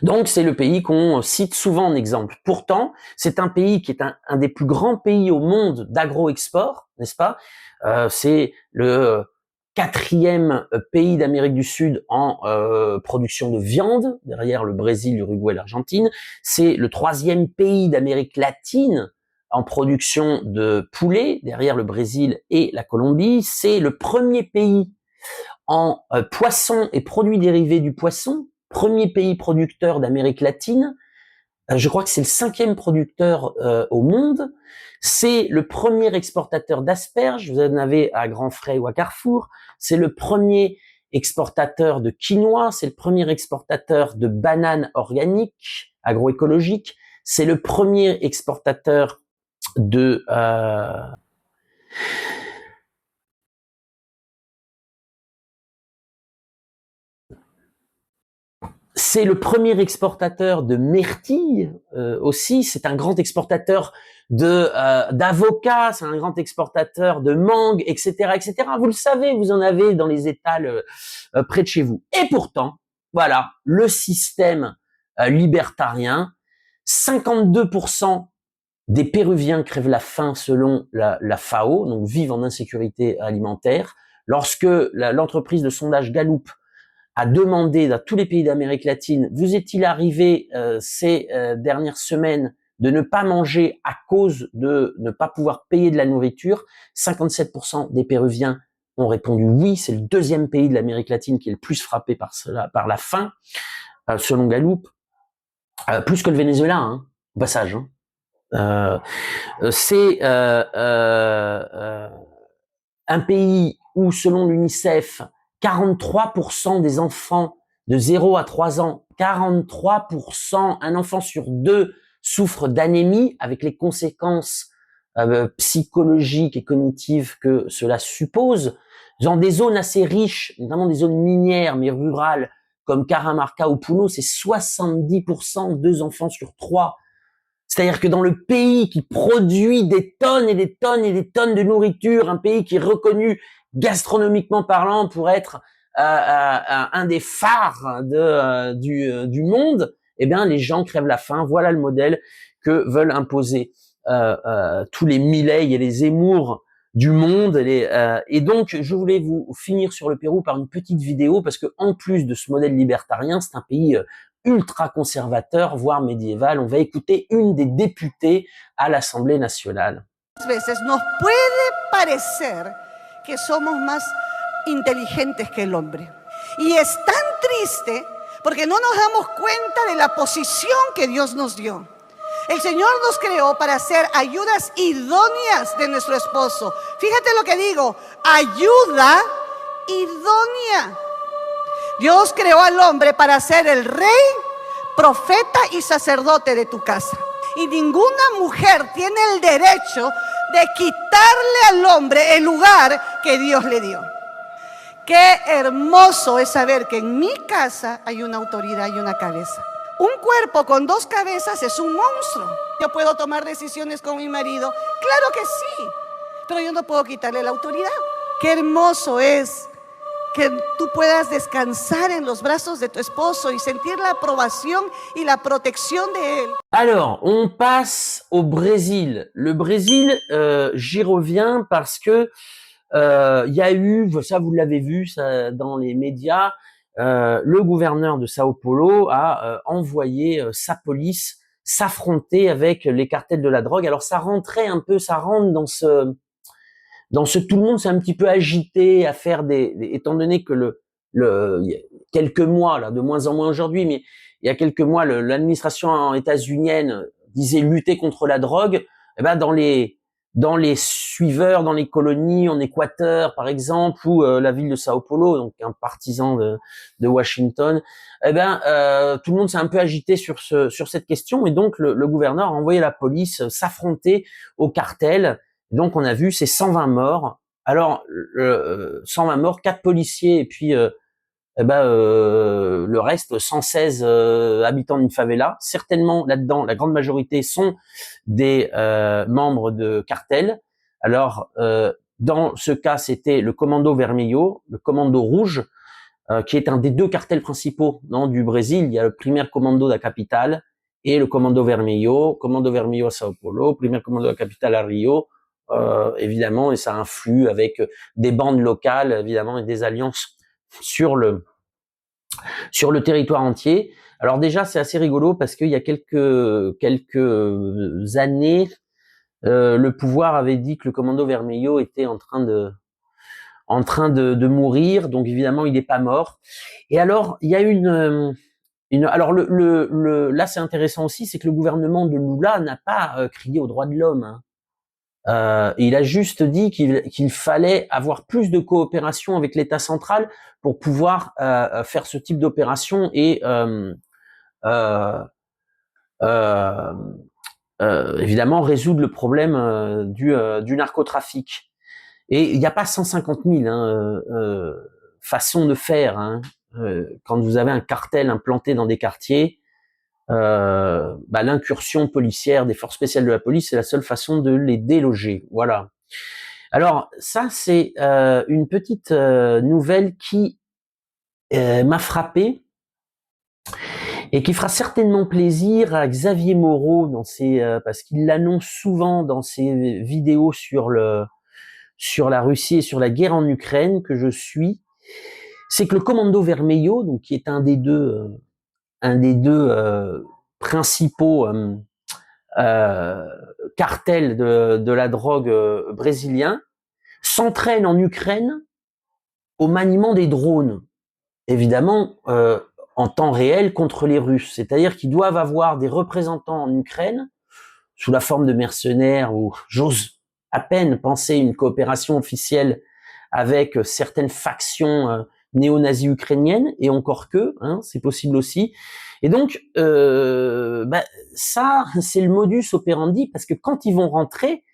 Donc, c'est le pays qu'on cite souvent en exemple. Pourtant, c'est un pays qui est un des plus grands pays au monde d'agro-export, n'est-ce pas ? C'est le 4e pays d'Amérique du Sud en production de viande, derrière le Brésil, l'Uruguay et l'Argentine. C'est le 3e pays d'Amérique latine en production de poulet, derrière le Brésil et la Colombie. C'est le 1er pays en poissons et produits dérivés du poisson, 1er pays producteur d'Amérique latine. Je crois que c'est le 5e producteur au monde. C'est le 1er exportateur d'asperges. Vous en avez à Grand Frais ou à Carrefour. C'est le 1er exportateur de quinoa. C'est le 1er exportateur de bananes organiques, agroécologiques. C'est le 1er exportateur de c'est le 1er exportateur de myrtilles aussi. C'est un grand exportateur d'avocats. C'est un grand exportateur de mangue, etc., etc. Vous le savez, vous en avez dans les étals près de chez vous. Et pourtant, voilà, le système libertarien, 52% des Péruviens crèvent la faim selon la FAO, donc vivent en insécurité alimentaire. Lorsque l'entreprise de sondage Gallup a demandé à tous les pays d'Amérique latine, vous est-il arrivé ces dernières semaines de ne pas manger à cause de ne pas pouvoir payer de la nourriture? 57% des Péruviens ont répondu oui. C'est le 2e pays de l'Amérique latine qui est le plus frappé par la faim, selon Gallup. Plus que le Venezuela, au passage. C'est un pays où, selon l'UNICEF, 43% des enfants de 0 à 3 ans, 43%, un enfant sur 2 souffre d'anémie, avec les conséquences psychologiques et cognitives que cela suppose. Dans des zones assez riches, notamment des zones minières mais rurales, comme Caramarca ou Puno, c'est 70% 2 enfants sur 3. C'est-à-dire que dans le pays qui produit des tonnes et des tonnes et des tonnes de nourriture, un pays qui est reconnu gastronomiquement parlant pour être un des phares du monde, eh bien les gens crèvent la faim. Voilà le modèle que veulent imposer tous les Milei et les Zemmour du monde. Et donc je voulais vous finir sur le Pérou par une petite vidéo parce que en plus de ce modèle libertarien, c'est un pays ultra conservateur, voire médiéval. On va écouter une des députées à l'Assemblée nationale. Veces nos puede parecer que somos más inteligentes que el hombre. Y es tan triste porque no nos damos cuenta de la posición que Dios nos dio. El Señor nos creó para ser ayudas idóneas de nuestro esposo. Fíjate lo que digo, ayuda idónea. Dios creó al hombre para ser el rey, profeta y sacerdote de tu casa. Y ninguna mujer tiene el derecho de quitarle al hombre el lugar que Dios le dio. Qué hermoso es saber que en mi casa hay una autoridad y una cabeza. Un cuerpo con 2 cabezas es un monstruo. Yo puedo tomar decisiones con mi marido, claro que sí, pero yo no puedo quitarle la autoridad. Qué hermoso es que tú puedas descansar en los brazos de tu esposo y sentir la aprobación y la protección de él. Alors, on passe au Brésil. Le Brésil, j'y reviens parce que y a eu, ça vous l'avez vu ça, dans les médias, le gouverneur de Sao Paulo a envoyé sa police s'affronter avec les cartels de la drogue. Alors ça rentre dans ce tout le monde s'est un petit peu agité à faire étant donné que il y a quelques mois, là, de moins en moins aujourd'hui, mais il y a quelques mois, l'administration états-unienne disait lutter contre la drogue. Eh ben, dans les suiveurs, dans les colonies, en Équateur, par exemple, ou la ville de Sao Paulo, donc un partisan de Washington, eh ben, tout le monde s'est un peu agité sur cette question, et donc le gouverneur a envoyé la police s'affronter au cartel. Donc on a vu ces 120 morts. Alors 120 morts, 4 policiers et puis le reste 116 habitants d'une favela. Certainement là-dedans, la grande majorité sont des membres de cartels. Alors dans ce cas, c'était le Commando Vermelho, le Commando Rouge, qui est un des 2 cartels principaux du Brésil. Il y a le Primeiro Comando da Capital et le Commando Vermelho à Sao Paulo, Primeiro Comando da Capital à Rio. Évidemment, et ça influe avec des bandes locales, évidemment, et des alliances sur le territoire entier. Alors déjà, c'est assez rigolo parce qu'il y a quelques années, le pouvoir avait dit que le Commando Vermelho était en train de mourir, donc évidemment, il n'est pas mort. Et alors, il y a alors là, c'est intéressant aussi, c'est que le gouvernement de Lula n'a pas crié aux droits de l'homme, hein. Il a juste dit qu'il fallait avoir plus de coopération avec l'État central pour pouvoir faire ce type d'opération et évidemment résoudre le problème du narcotrafic. Et il n'y a pas 150 000 façons de faire, hein. Quand vous avez un cartel implanté dans des quartiers, l'incursion policière des forces spéciales de la police, c'est la seule façon de les déloger. Voilà. Alors ça, c'est une petite nouvelle qui m'a frappé et qui fera certainement plaisir à Xavier Moreau parce qu'il l'annonce souvent dans ses vidéos sur la Russie et sur la guerre en Ukraine que je suis. C'est que le Commando Vermelho, donc qui est un des deux principaux cartels de la drogue brésilien, s'entraîne en Ukraine au maniement des drones, évidemment en temps réel contre les Russes. C'est-à-dire qu'ils doivent avoir des représentants en Ukraine sous la forme de mercenaires, ou j'ose à peine penser une coopération officielle avec certaines factions néo-nazis ukrainiennes, et encore que, hein, c'est possible aussi. Et donc, ça, c'est le modus operandi, parce que quand ils vont rentrer,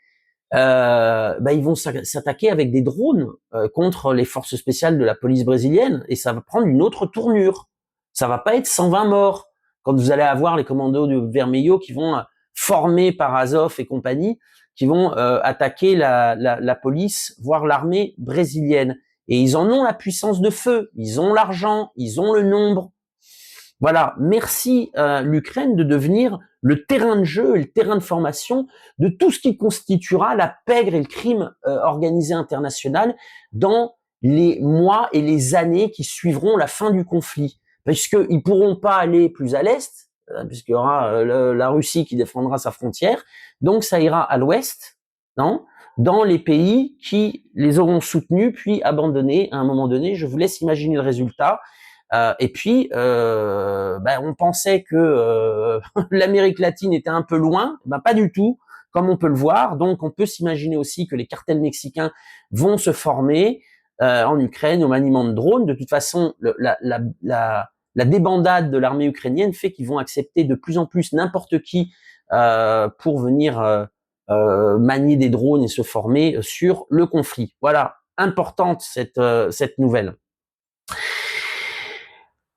ils vont s'attaquer avec des drones contre les forces spéciales de la police brésilienne, et ça va prendre une autre tournure. Ça va pas être 120 morts quand vous allez avoir les commandos de Vermelho qui vont formés par Azov et compagnie, qui vont attaquer la police, voire l'armée brésilienne. Et ils en ont la puissance de feu, ils ont l'argent, ils ont le nombre. Voilà, merci l'Ukraine de devenir le terrain de jeu et le terrain de formation de tout ce qui constituera la pègre et le crime organisé international dans les mois et les années qui suivront la fin du conflit. Puisqu'ils pourront pas aller plus à l'est, puisqu'il y aura la Russie qui défendra sa frontière, donc ça ira à l'ouest, non, dans les pays qui les auront soutenus puis abandonnés à un moment donné. Je vous laisse imaginer le résultat. Et puis, on pensait que l'Amérique latine était un peu loin, pas du tout, comme on peut le voir. Donc, on peut s'imaginer aussi que les cartels mexicains vont se former en Ukraine au maniement de drones. De toute façon, la débandade de l'armée ukrainienne fait qu'ils vont accepter de plus en plus n'importe qui pour venir manier des drones et se former sur le conflit. Voilà, importante cette nouvelle.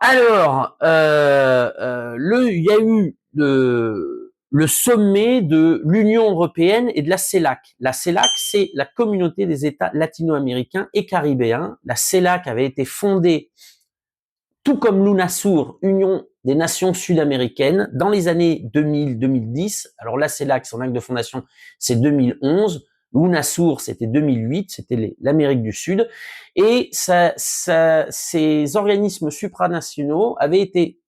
Alors, il y a eu le sommet de l'Union européenne et de la CELAC. La CELAC, c'est la communauté des États latino-américains et caribéens. La CELAC avait été fondée, tout comme l'UNASUR, Union des Nations Sud-Américaines, dans les années 2000-2010. Alors la CELAC, son acte de fondation, c'est 2011. L'UNASUR, c'était 2008, c'était l'Amérique du Sud. Et ces organismes supranationaux avaient été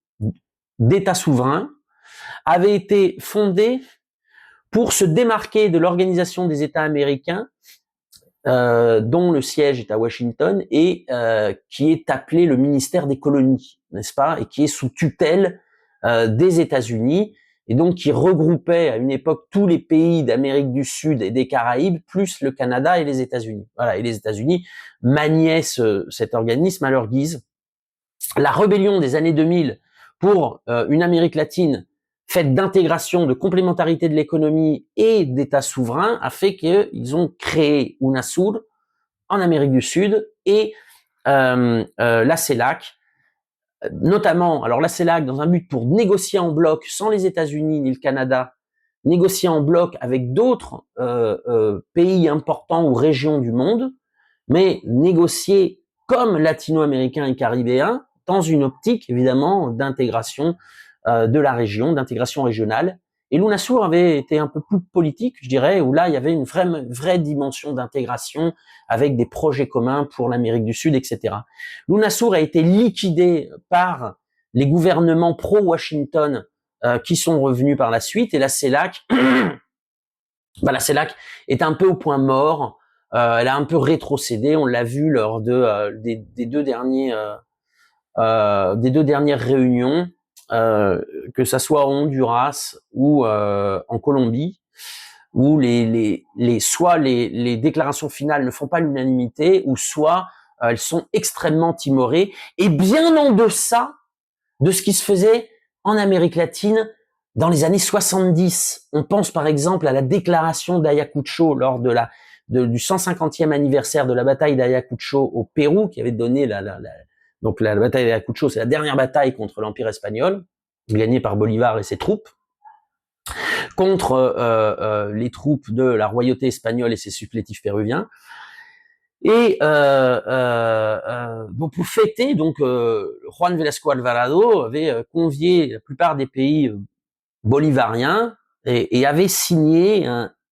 d'États souverains, avaient été fondés pour se démarquer de l'Organisation des États américains, dont le siège est à Washington, et qui est appelé le ministère des colonies, n'est-ce pas, et qui est sous tutelle des États-Unis, et donc qui regroupait à une époque tous les pays d'Amérique du Sud et des Caraïbes, plus le Canada et les États-Unis. Voilà, et les États-Unis maniaient cet organisme à leur guise. La rébellion des années 2000 pour une Amérique latine faite d'intégration, de complémentarité de l'économie et d'États souverains a fait qu'ils ont créé UNASUR en Amérique du Sud et la CELAC, notamment, alors la CELAC dans un but pour négocier en bloc sans les États-Unis ni le Canada, négocier en bloc avec d'autres pays importants ou régions du monde, mais négocier comme latino-américains et caribéens dans une optique évidemment d'intégration de la région, d'intégration régionale. Et l'UNASUR avait été un peu plus politique, je dirais, où là il y avait une vraie dimension d'intégration avec des projets communs pour l'Amérique du Sud, etc. L'UNASUR a été liquidé par les gouvernements pro-Washington qui sont revenus par la suite, et la CELAC, la CELAC est un peu au point mort. Elle a un peu rétrocédé, on l'a vu lors des deux dernières réunions. Que ça soit au Honduras ou en Colombie, où soit les déclarations finales ne font pas l'unanimité, ou soit elles sont extrêmement timorées, et bien en deçà de ce qui se faisait en Amérique latine dans les années 70. On pense par exemple à la déclaration d'Ayacucho lors du 150e anniversaire de la bataille d'Ayacucho au Pérou, qui avait donné donc la bataille d'Ayacucho, c'est la dernière bataille contre l'Empire espagnol, gagnée par Bolivar et ses troupes, contre les troupes de la royauté espagnole et ses supplétifs péruviens. Et donc pour fêter, Juan Velasco Alvarado avait convié la plupart des pays bolivariens et avait signé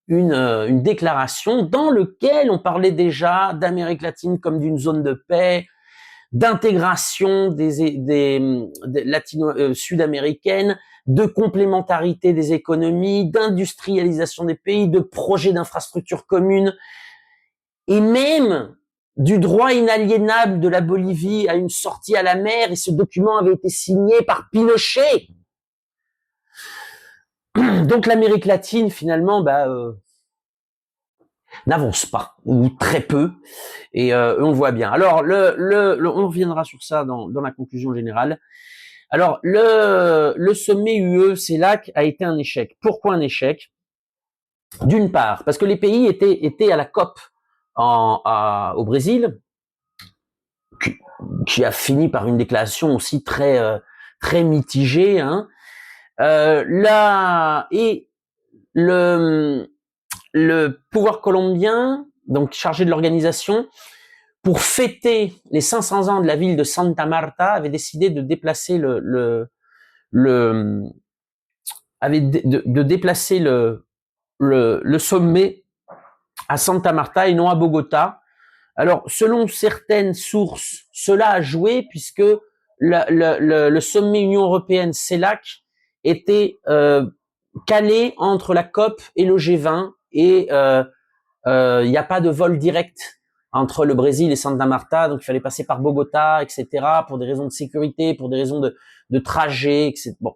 une déclaration dans laquelle on parlait déjà d'Amérique latine comme d'une zone de paix, d'intégration des sud-américaines, de complémentarité des économies, d'industrialisation des pays, de projets d'infrastructures communes, et même du droit inaliénable de la Bolivie à une sortie à la mer, et ce document avait été signé par Pinochet. Donc l'Amérique latine, finalement, n'avance pas, ou très peu, et on le voit bien. Alors, on reviendra sur ça dans la conclusion générale. Alors, le sommet UE-CELAC a été un échec. Pourquoi un échec? D'une part, parce que les pays étaient à la COP au Brésil, qui a fini par une déclaration aussi très mitigée. Hein. Et le pouvoir colombien, donc chargé de l'organisation, pour fêter les 500 ans de la ville de Santa Marta, avait décidé de déplacer déplacer le sommet à Santa Marta et non à Bogota. Alors, selon certaines sources, cela a joué puisque le sommet Union européenne CELAC était calé entre la COP et le G20 et il n'y a pas de vol direct entre le Brésil et Santa Marta, donc il fallait passer par Bogota, etc. pour des raisons de sécurité, pour des raisons de trajet, etc. Bon,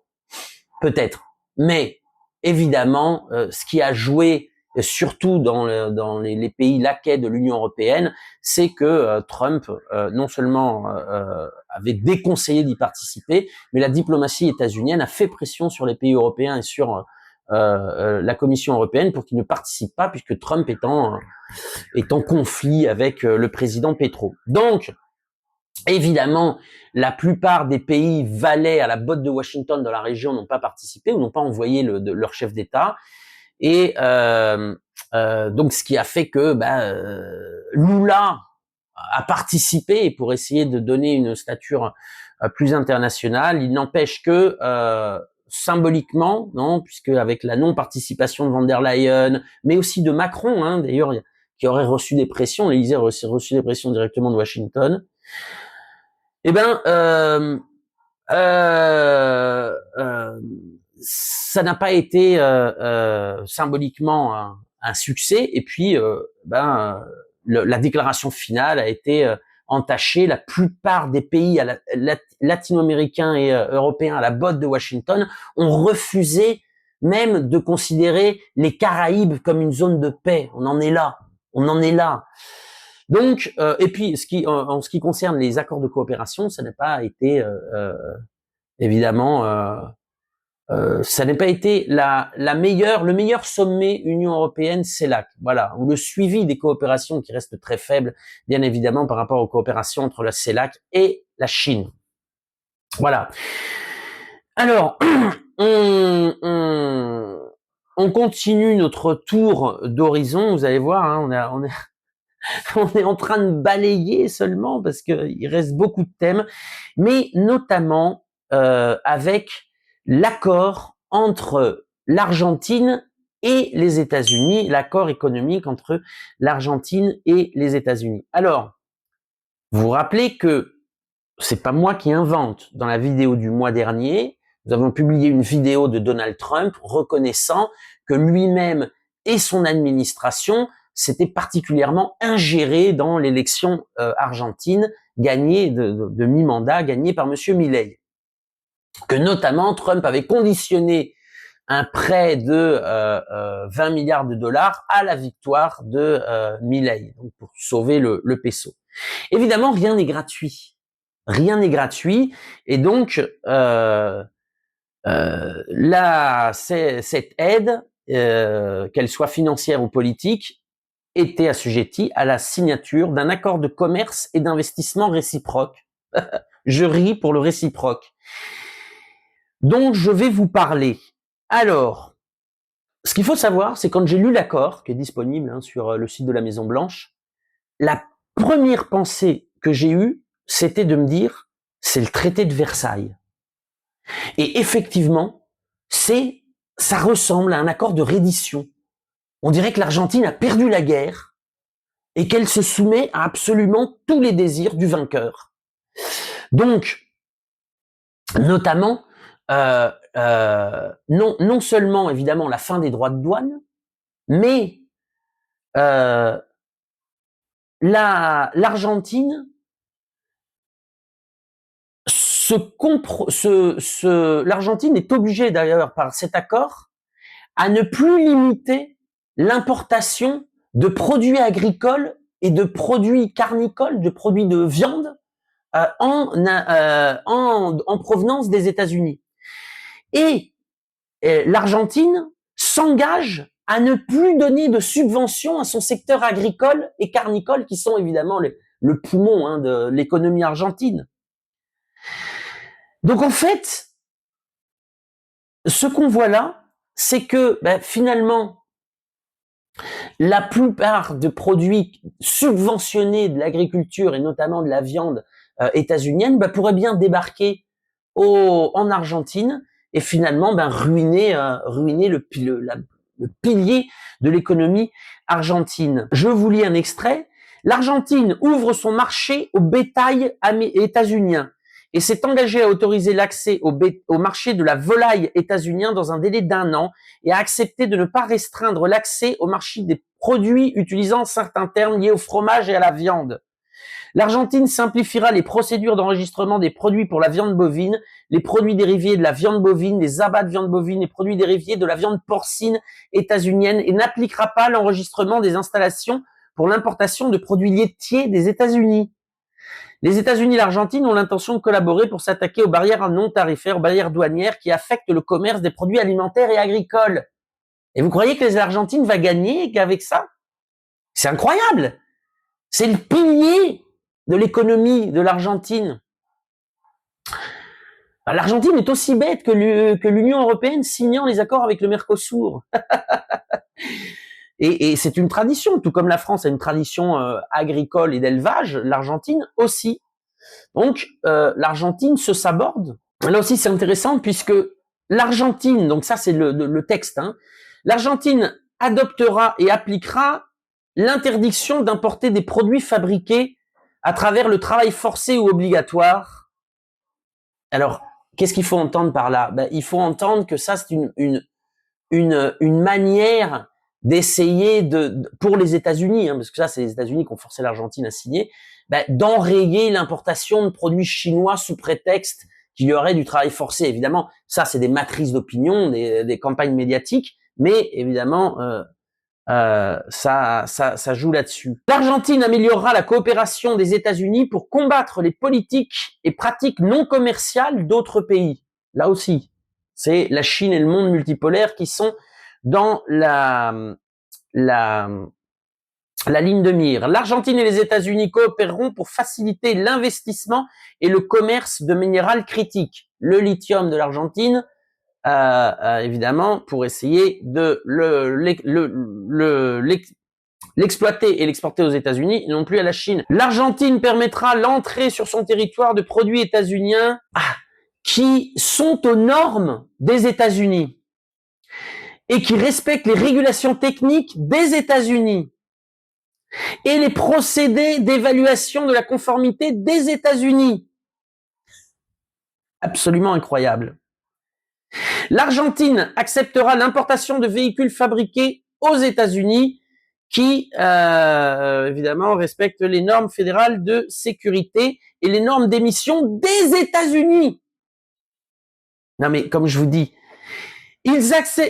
peut-être. Mais évidemment, ce qui a joué surtout dans les pays laquais de l'Union européenne, c'est que Trump non seulement avait déconseillé d'y participer, mais la diplomatie états-unienne a fait pression sur les pays européens et sur la Commission européenne pour qu'ils ne participent pas, puisque Trump est en conflit avec le président Petro. Donc, évidemment, la plupart des pays valets à la botte de Washington dans la région n'ont pas participé ou n'ont pas envoyé leur chef d'État. Et donc, ce qui a fait que Lula a participé pour essayer de donner une stature plus internationale. Il n'empêche que symboliquement, non, puisque avec la non-participation de von der Leyen, mais aussi de Macron, hein, d'ailleurs, qui aurait reçu des pressions, l'Élysée aurait reçu des pressions directement de Washington. Eh ben, ça n'a pas été symboliquement un succès. Et puis, la déclaration finale a été entachée. La plupart des pays latino-américains et européens à la botte de Washington ont refusé même de considérer les Caraïbes comme une zone de paix. On en est là. Donc, et puis, en ce qui concerne les accords de coopération, ça n'a pas été évidemment, ça n'a pas été le meilleur sommet Union européenne CELAC. Voilà, ou le suivi des coopérations qui reste très faible, bien évidemment, par rapport aux coopérations entre la CELAC et la Chine. Voilà. Alors, on continue notre tour d'horizon. Vous allez voir, hein, on est en train de balayer seulement parce qu'il reste beaucoup de thèmes, mais notamment avec l'accord entre l'Argentine et les États-Unis, l'accord économique entre l'Argentine et les États-Unis. Alors, vous vous rappelez que c'est pas moi qui invente. Dans la vidéo du mois dernier, nous avons publié une vidéo de Donald Trump reconnaissant que lui-même et son administration s'étaient particulièrement ingérés dans l'élection argentine gagnée de mi-mandat, gagnée par Monsieur Milei. Que notamment Trump avait conditionné un prêt de 20 milliards de dollars à la victoire de Milei, donc pour sauver le peso. Évidemment, rien n'est gratuit. Et donc cette aide, qu'elle soit financière ou politique, était assujettie à la signature d'un accord de commerce et d'investissement réciproque. Je ris pour le réciproque. Donc, je vais vous parler. Alors, ce qu'il faut savoir, c'est quand j'ai lu l'accord, qui est disponible sur le site de la Maison Blanche, la première pensée que j'ai eue, c'était de me dire, c'est le traité de Versailles. Et effectivement, ça ressemble à un accord de reddition. On dirait que l'Argentine a perdu la guerre et qu'elle se soumet à absolument tous les désirs du vainqueur. Donc, notamment, non seulement évidemment la fin des droits de douane, mais l'Argentine l'Argentine est obligée d'ailleurs par cet accord à ne plus limiter l'importation de produits agricoles et de produits carnicoles, de produits de viande en provenance des États-Unis. Et l'Argentine s'engage à ne plus donner de subventions à son secteur agricole et carnicole, qui sont évidemment le poumon de l'économie argentine. Donc en fait, ce qu'on voit là, c'est que finalement, la plupart des produits subventionnés de l'agriculture et notamment de la viande états-unienne pourraient bien débarquer en Argentine et finalement ruiner le pilier de l'économie argentine. Je vous lis un extrait. L'Argentine ouvre son marché au bétail états-unien et s'est engagée à autoriser l'accès au marché de la volaille états-unien dans un délai d'1 an et a accepté de ne pas restreindre l'accès au marché des produits utilisant certains termes liés au fromage et à la viande. L'Argentine simplifiera les procédures d'enregistrement des produits pour la viande bovine, les produits dérivés de la viande bovine, les abats de viande bovine, les produits dérivés de la viande porcine états-unienne et n'appliquera pas l'enregistrement des installations pour l'importation de produits laitiers des États-Unis. Les États-Unis et l'Argentine ont l'intention de collaborer pour s'attaquer aux barrières non tarifaires, aux barrières douanières qui affectent le commerce des produits alimentaires et agricoles. Et vous croyez que l'Argentine va gagner qu'avec ça? C'est incroyable! C'est le pilier de l'économie de l'Argentine. L'Argentine est aussi bête que l'Union européenne signant les accords avec le Mercosur. Et c'est une tradition, tout comme la France a une tradition agricole et d'élevage, l'Argentine aussi. Donc l'Argentine se saborde. Là aussi c'est intéressant puisque l'Argentine, donc ça c'est le texte, l'Argentine adoptera et appliquera l'interdiction d'importer des produits fabriqués à travers le travail forcé ou obligatoire. Alors, qu'est-ce qu'il faut entendre par là? Il faut entendre que ça, c'est une manière d'essayer pour les États-Unis, parce que ça, c'est les États-Unis qui ont forcé l'Argentine à signer, d'enrayer l'importation de produits chinois sous prétexte qu'il y aurait du travail forcé. Évidemment, ça, c'est des matrices d'opinion, des campagnes médiatiques, mais évidemment, ça joue là-dessus. L'Argentine améliorera la coopération des États-Unis pour combattre les politiques et pratiques non commerciales d'autres pays. Là aussi, c'est la Chine et le monde multipolaire qui sont dans la ligne de mire. L'Argentine et les États-Unis coopéreront pour faciliter l'investissement et le commerce de minéral critique. Le lithium de l'Argentine, évidemment, pour essayer de l'exploiter et l'exporter aux États-Unis, et non plus à la Chine. L'Argentine permettra l'entrée sur son territoire de produits états-uniens qui sont aux normes des États-Unis et qui respectent les régulations techniques des États-Unis et les procédés d'évaluation de la conformité des États-Unis. Absolument incroyable. L'Argentine acceptera l'importation de véhicules fabriqués aux États-Unis qui, évidemment, respectent les normes fédérales de sécurité et les normes d'émission des États-Unis. Non mais, comme je vous dis,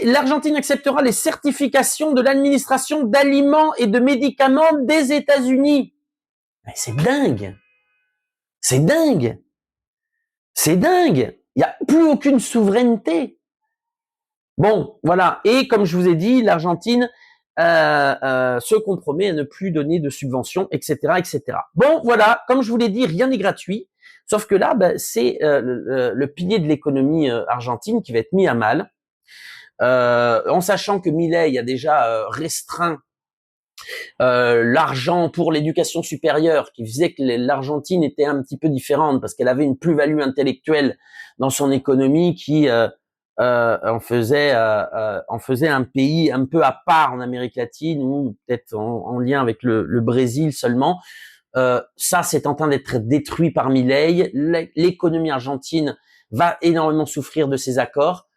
l'Argentine acceptera les certifications de l'administration d'aliments et de médicaments des États-Unis. Mais c'est dingue. C'est dingue. C'est dingue. Il n'y a plus aucune souveraineté. Bon, voilà. Et comme je vous ai dit, l'Argentine se compromet à ne plus donner de subventions, etc., etc. Bon, voilà. Comme je vous l'ai dit, rien n'est gratuit. Sauf que là, c'est le pilier de l'économie argentine qui va être mis à mal. En sachant que Milei a déjà restreint l'argent pour l'éducation supérieure, qui faisait que l'Argentine était un petit peu différente parce qu'elle avait une plus-value intellectuelle dans son économie qui en faisait un pays un peu à part en Amérique latine ou peut-être en lien avec le Brésil seulement. Ça, c'est en train d'être détruit par Milei. L'économie argentine va énormément souffrir de ces accords.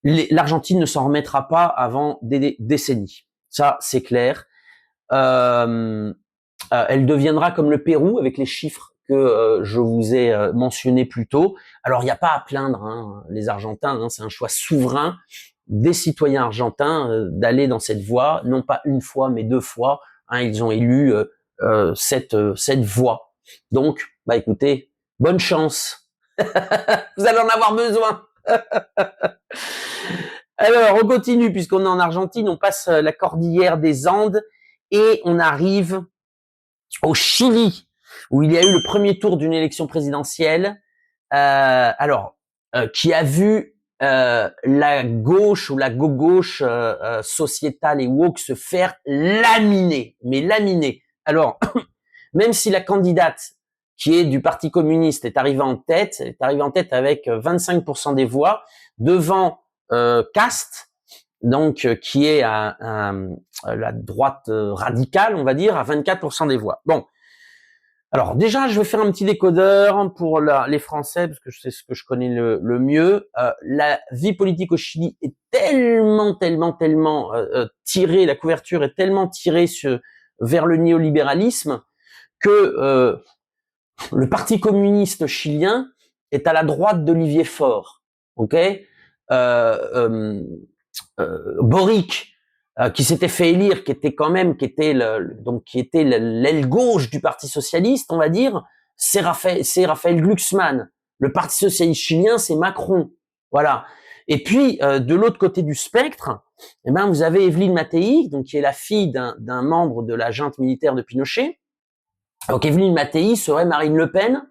L'Argentine ne s'en remettra pas avant des décennies. Ça, c'est clair. Elle deviendra comme le Pérou avec les chiffres que je vous ai mentionnés plus tôt. Alors, il n'y a pas à plaindre les Argentins. C'est un choix souverain des citoyens argentins d'aller dans cette voie, non pas une fois, mais 2 fois. Ils ont élu cette voie. Donc, écoutez, bonne chance. Vous allez en avoir besoin. Alors, on continue puisqu'on est en Argentine, on passe la cordillère des Andes et on arrive au Chili, où il y a eu le premier tour d'une élection présidentielle, qui a vu la gauche ou la gauche sociétale et woke se faire laminer, mais laminer. Alors, même si la candidate qui est du Parti communiste est arrivée en tête, elle est arrivée en tête avec 25% des voix devant Cast, donc qui est à la droite radicale, on va dire, à 24% des voix. Bon, alors déjà, je vais faire un petit décodeur pour les Français, parce que c'est ce que je connais le mieux. La vie politique au Chili est tellement tirée, la couverture est tellement tirée vers le néolibéralisme que le Parti communiste chilien est à la droite d'Olivier Faure, ok. Boric, qui s'était fait élire, qui était l'aile gauche du Parti socialiste, on va dire, c'est Raphaël Glucksmann. Le Parti socialiste chilien, c'est Macron, voilà. Et puis de l'autre côté du spectre, eh ben vous avez Evelyne Mattei, donc qui est la fille d'un membre de la junte militaire de Pinochet. Donc Evelyne Mattei serait Marine Le Pen.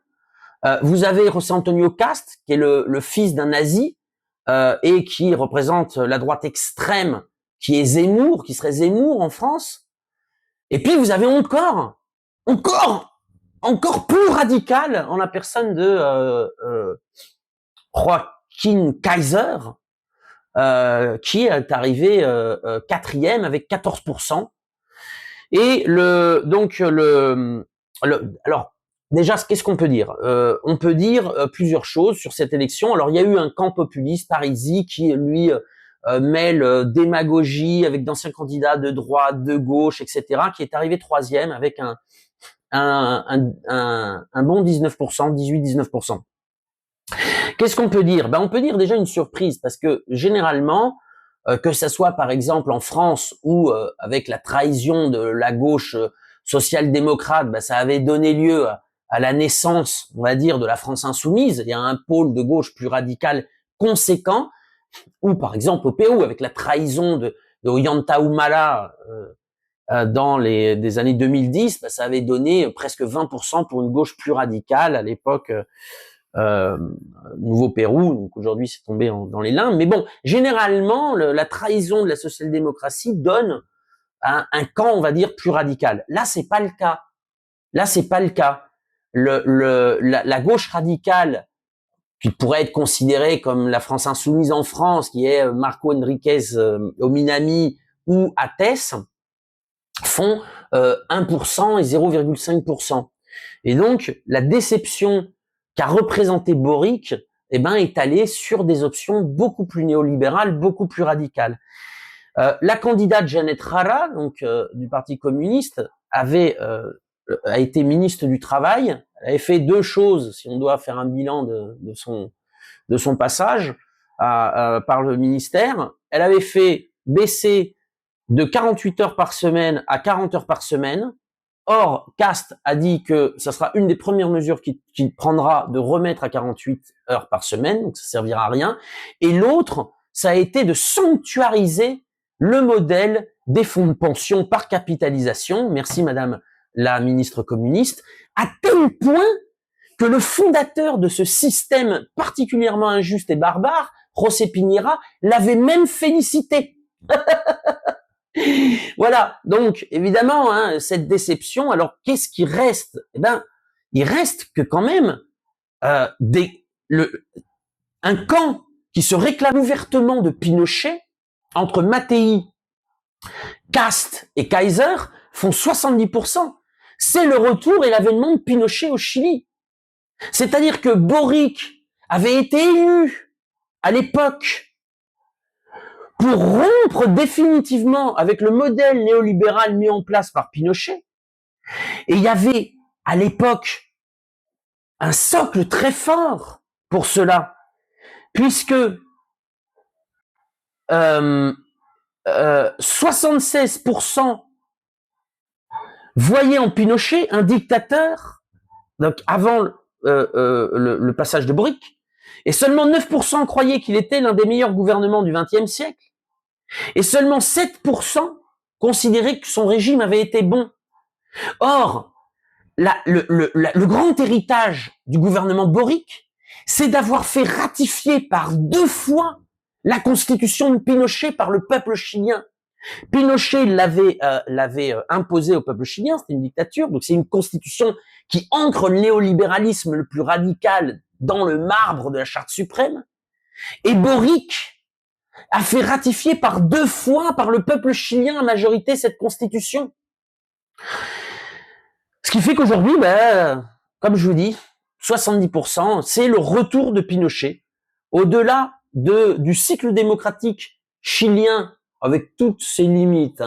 Vous avez José Antonio Cast, qui est le fils d'un nazi et qui représente la droite extrême, qui est Zemmour, qui serait Zemmour en France. Et puis vous avez encore plus radical en la personne de Joaquin Kaiser, qui est arrivé quatrième avec 14%. Et alors déjà, qu'est-ce qu'on peut dire? On peut dire plusieurs choses sur cette élection. Alors il y a eu un camp populiste, Parisi, qui lui mêle démagogie avec d'anciens candidats de droite, de gauche, etc., qui est arrivé troisième avec un bon 19%, 18-19%. Qu'est-ce qu'on peut dire? On peut dire déjà une surprise, parce que généralement, que ça soit par exemple en France ou avec la trahison de la gauche social-démocrate, ça avait donné lieu à la naissance, on va dire, de la France insoumise. Il y a un pôle de gauche plus radical conséquent, ou par exemple au Pérou, avec la trahison de Ollanta Humala dans des années 2010, ça avait donné presque 20% pour une gauche plus radicale à l'époque. Nouveau Pérou, donc aujourd'hui c'est tombé dans les limbes. Mais bon, généralement, la trahison de la social-démocratie donne un camp, on va dire, plus radical. Là, c'est pas le cas. La gauche radicale, qui pourrait être considérée comme la France insoumise en France, qui est Marco Enriquez Ominami ou Ates, font 1% et 0,5%. Et donc, la déception qu'a représenté Boric, est allée sur des options beaucoup plus néolibérales, beaucoup plus radicales. La candidate Janet Jara, donc du Parti communiste, a été ministre du Travail. Elle avait fait deux choses, si on doit faire un bilan de son passage par le ministère. Elle avait fait baisser de 48 heures par semaine à 40 heures par semaine. Or, Cast a dit que ça sera une des premières mesures qu'il prendra de remettre à 48 heures par semaine, donc ça servira à rien. Et l'autre, ça a été de sanctuariser le modèle des fonds de pension par capitalisation, merci madame la ministre communiste, à tel point que le fondateur de ce système particulièrement injuste et barbare, José Piñera, l'avait même félicité. Voilà, donc évidemment, cette déception. Alors qu'est-ce qui reste? Il reste que quand même un camp qui se réclame ouvertement de Pinochet, entre Mattei, Cast et Kaiser, font 70%. C'est le retour et l'avènement de Pinochet au Chili. C'est-à-dire que Boric avait été élu à l'époque pour rompre définitivement avec le modèle néolibéral mis en place par Pinochet. Et il y avait, à l'époque, un socle très fort pour cela, puisque 76% voyaient en Pinochet un dictateur, donc avant le passage de Boric, Et seulement 9% croyaient qu'il était l'un des meilleurs gouvernements du XXe siècle. Et seulement 7% considéraient que son régime avait été bon. Or, le grand héritage du gouvernement Boric, c'est d'avoir fait ratifier par 2 fois la constitution de Pinochet par le peuple chilien. Pinochet l'avait imposée au peuple chilien, c'était une dictature, donc c'est une constitution qui ancre le néolibéralisme le plus radical dans le marbre de la Charte suprême. Et Boric a fait ratifier par 2 fois par le peuple chilien à majorité cette constitution. Ce qui fait qu'aujourd'hui, comme je vous dis, 70%, c'est le retour de Pinochet. Au-delà du cycle démocratique chilien, avec toutes ses limites,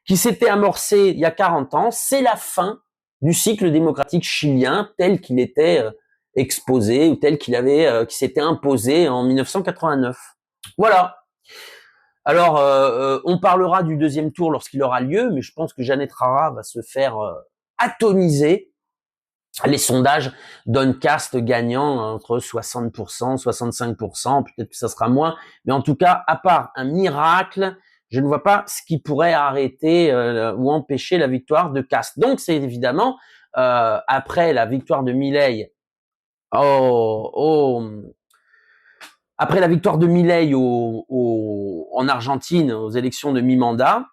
qui s'était amorcé il y a 40 ans, c'est la fin du cycle démocratique chilien tel qu'il était exposé ou tel qu'il avait, qui s'était imposé en 1989. Voilà. Alors, on parlera du deuxième tour lorsqu'il aura lieu, mais je pense que Jeannette Rara va se faire atomiser. Les sondages donnent Cast gagnant entre 60%, 65%, peut-être que ça sera moins, mais en tout cas, à part un miracle, je ne vois pas ce qui pourrait arrêter ou empêcher la victoire de Cast. Donc, c'est évidemment, après la victoire de Milei, après la victoire de Milei en Argentine aux élections de mi-mandat,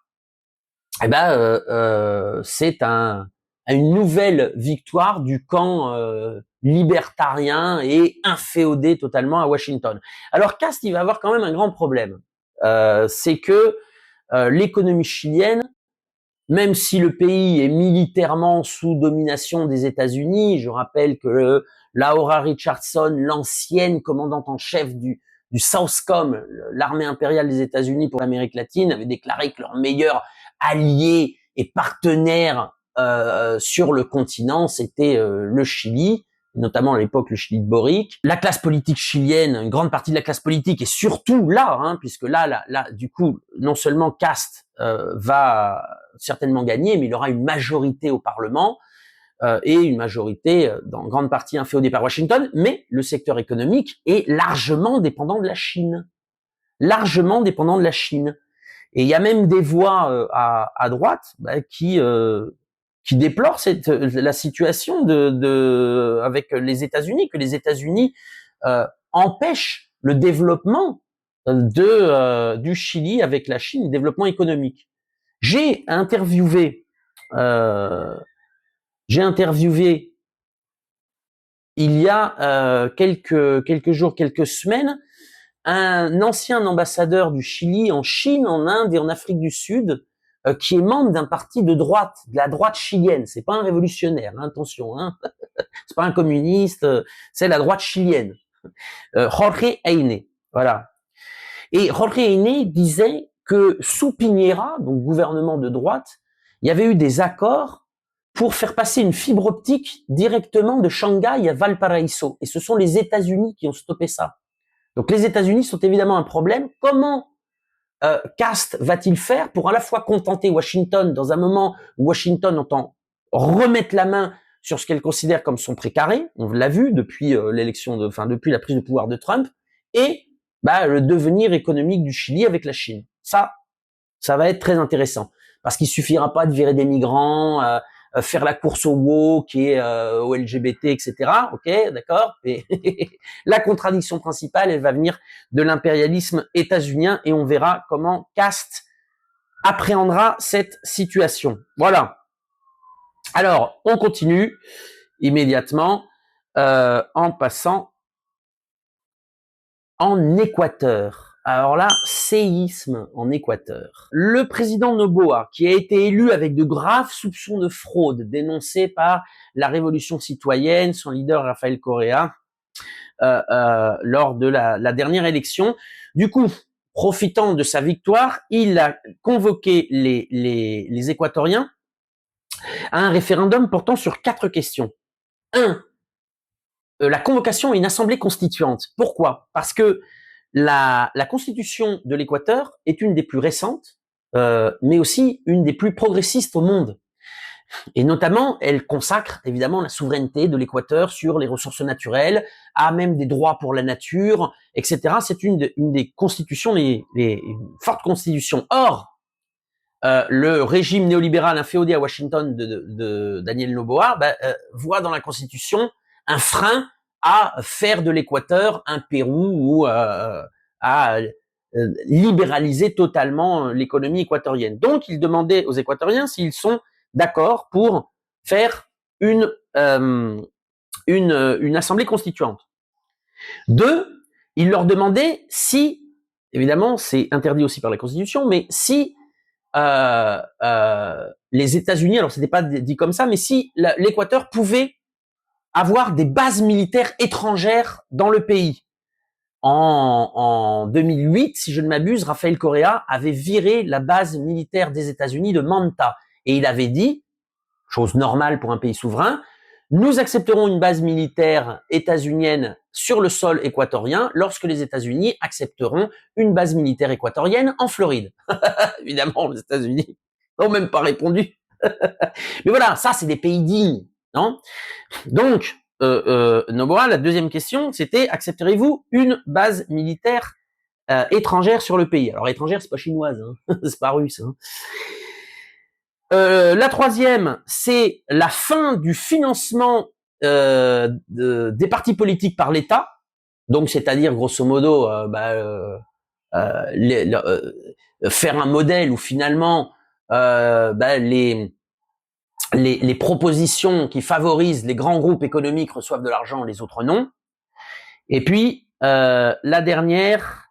c'est une nouvelle victoire du camp libertarien et inféodé totalement à Washington. Alors Cast, il va avoir quand même un grand problème. C'est que l'économie chilienne, même si le pays est militairement sous domination des États-Unis, je rappelle que Laura Richardson, l'ancienne commandante en chef du SOUTHCOM, l'armée impériale des États-Unis pour l'Amérique latine, avait déclaré que leur meilleur allié et partenaire sur le continent, c'était le Chili, notamment à l'époque le Chili de Boric. La classe politique chilienne, une grande partie de la classe politique est surtout là, puisque là, du coup, non seulement Cast va certainement gagner, mais il aura une majorité au Parlement et une majorité dans grande partie inféodée par Washington, mais le secteur économique est largement dépendant de la Chine. Largement dépendant de la Chine. Et il y a même des voix à droite qui déplorent la situation avec les États-Unis, que les États-Unis empêchent le développement du Chili avec la Chine, le développement économique. J'ai interviewé il y a quelques jours, quelques semaines, un ancien ambassadeur du Chili en Chine, en Inde et en Afrique du Sud, qui est membre d'un parti de droite, de la droite chilienne. C'est pas un révolutionnaire, attention, c'est pas un communiste, c'est la droite chilienne. Jorge Eine, voilà. Et Jorge Eine disait que sous Piñera, donc gouvernement de droite, il y avait eu des accords pour faire passer une fibre optique directement de Shanghai à Valparaiso. Et ce sont les États-Unis qui ont stoppé ça. Donc les États-Unis sont évidemment un problème. Comment Cast va-t-il faire pour à la fois contenter Washington dans un moment où Washington entend remettre la main sur ce qu'elle considère comme son précaré, on l'a vu depuis depuis la prise de pouvoir de Trump, et le devenir économique du Chili avec la Chine. Ça va être très intéressant parce qu'il suffira pas de virer des migrants, faire la course au woke et au LGBT, etc. Ok, d'accord. Et la contradiction principale, elle va venir de l'impérialisme états-unien et on verra comment Cast appréhendera cette situation. Voilà. Alors, on continue immédiatement en passant en Équateur. Alors là, séisme en Équateur. Le président Noboa, qui a été élu avec de graves soupçons de fraude dénoncés par la Révolution citoyenne, son leader Rafael Correa, lors de la dernière élection. Du coup, profitant de sa victoire, il a convoqué les Équatoriens à un référendum portant sur 4 questions. 1. La convocation à une assemblée constituante. Pourquoi ? Parce que la constitution de l'Équateur est une des plus récentes, mais aussi une des plus progressistes au monde. Et notamment, elle consacre évidemment la souveraineté de l'Équateur sur les ressources naturelles, a même des droits pour la nature, etc. C'est une des constitutions, une forte constitution. Or, le régime néolibéral inféodé à Washington de Daniel Noboa voit dans la Constitution un frein à faire de l'Équateur un Pérou ou à libéraliser totalement l'économie équatorienne. Donc, il demandait aux Équatoriens s'ils sont d'accord pour faire une assemblée constituante. Deux, il leur demandait si, évidemment, c'est interdit aussi par la Constitution, mais si les États-Unis, alors c'était pas dit comme ça, mais si l'Équateur pouvait avoir des bases militaires étrangères dans le pays. En 2008, si je ne m'abuse, Rafael Correa avait viré la base militaire des États-Unis de Manta. Et il avait dit, chose normale pour un pays souverain, nous accepterons une base militaire états-unienne sur le sol équatorien lorsque les États-Unis accepteront une base militaire équatorienne en Floride. Évidemment, les États-Unis n'ont même pas répondu. Mais voilà, ça, c'est des pays dignes, non? Donc, Noboa, la deuxième question, c'était accepterez-vous une base militaire étrangère sur le pays? Alors, étrangère, c'est pas chinoise, hein. C'est pas russe. Hein. La troisième, c'est la fin du financement des partis politiques par l'État. Donc, c'est-à-dire, grosso modo, faire un modèle où finalement les propositions qui favorisent les grands groupes économiques reçoivent de l'argent, les autres non. Et puis, la dernière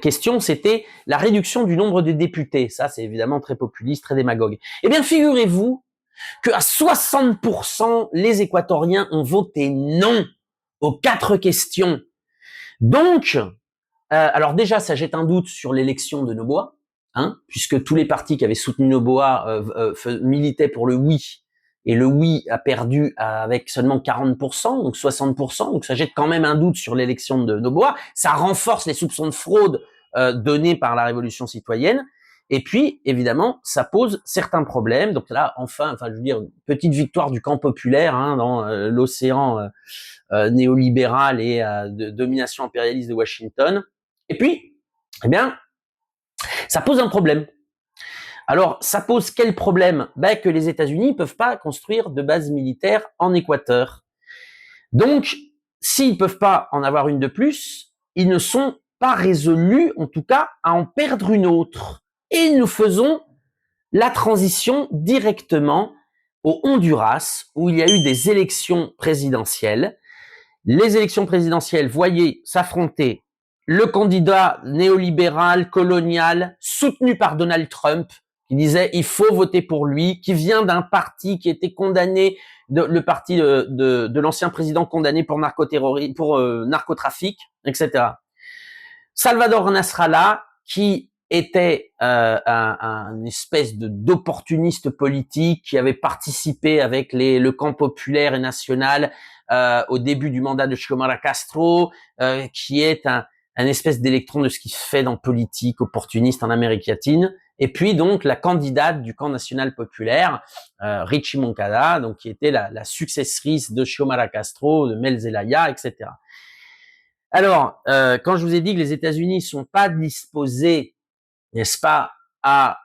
question, c'était la réduction du nombre de députés. Ça, c'est évidemment très populiste, très démagogue. Eh bien, figurez-vous qu'à 60%, les Équatoriens ont voté non aux 4 questions. Donc, alors déjà, ça jette un doute sur l'élection de Noboa, hein, puisque tous les partis qui avaient soutenu Noboa militaient pour le oui, et le oui a perdu avec seulement 40%, donc 60%, donc ça jette quand même un doute sur l'élection de Noboa, ça renforce les soupçons de fraude donnés par la Révolution citoyenne, et puis, évidemment, ça pose certains problèmes, donc là, enfin, je veux dire, une petite victoire du camp populaire hein, dans l'océan néolibéral et de domination impérialiste de Washington, et puis, eh bien, ça pose un problème. Alors, ça pose quel problème? Que les États-Unis peuvent pas construire de base militaire en Équateur. Donc, s'ils peuvent pas en avoir une de plus, ils ne sont pas résolus, en tout cas, à en perdre une autre. Et nous faisons la transition directement au Honduras, où il y a eu des élections présidentielles. Les élections présidentielles voyaient s'affronter le candidat néolibéral, colonial, soutenu par Donald Trump, qui disait il faut voter pour lui, qui vient d'un parti qui était condamné, le parti de l'ancien président condamné pour narcoterrorisme, pour narcotrafic, etc. Salvador Nasrallah, qui était un espèce d'opportuniste politique, qui avait participé avec le camp populaire et national au début du mandat de Xiomara Castro, qui est un espèce d'électron de ce qui se fait dans politique opportuniste en Amérique latine. Et puis donc la candidate du camp national populaire, Richie Moncada, donc qui était la successrice de Xiomara Castro, de Mel Zelaya, etc. Alors, quand je vous ai dit que les États-Unis sont pas disposés, n'est-ce pas, à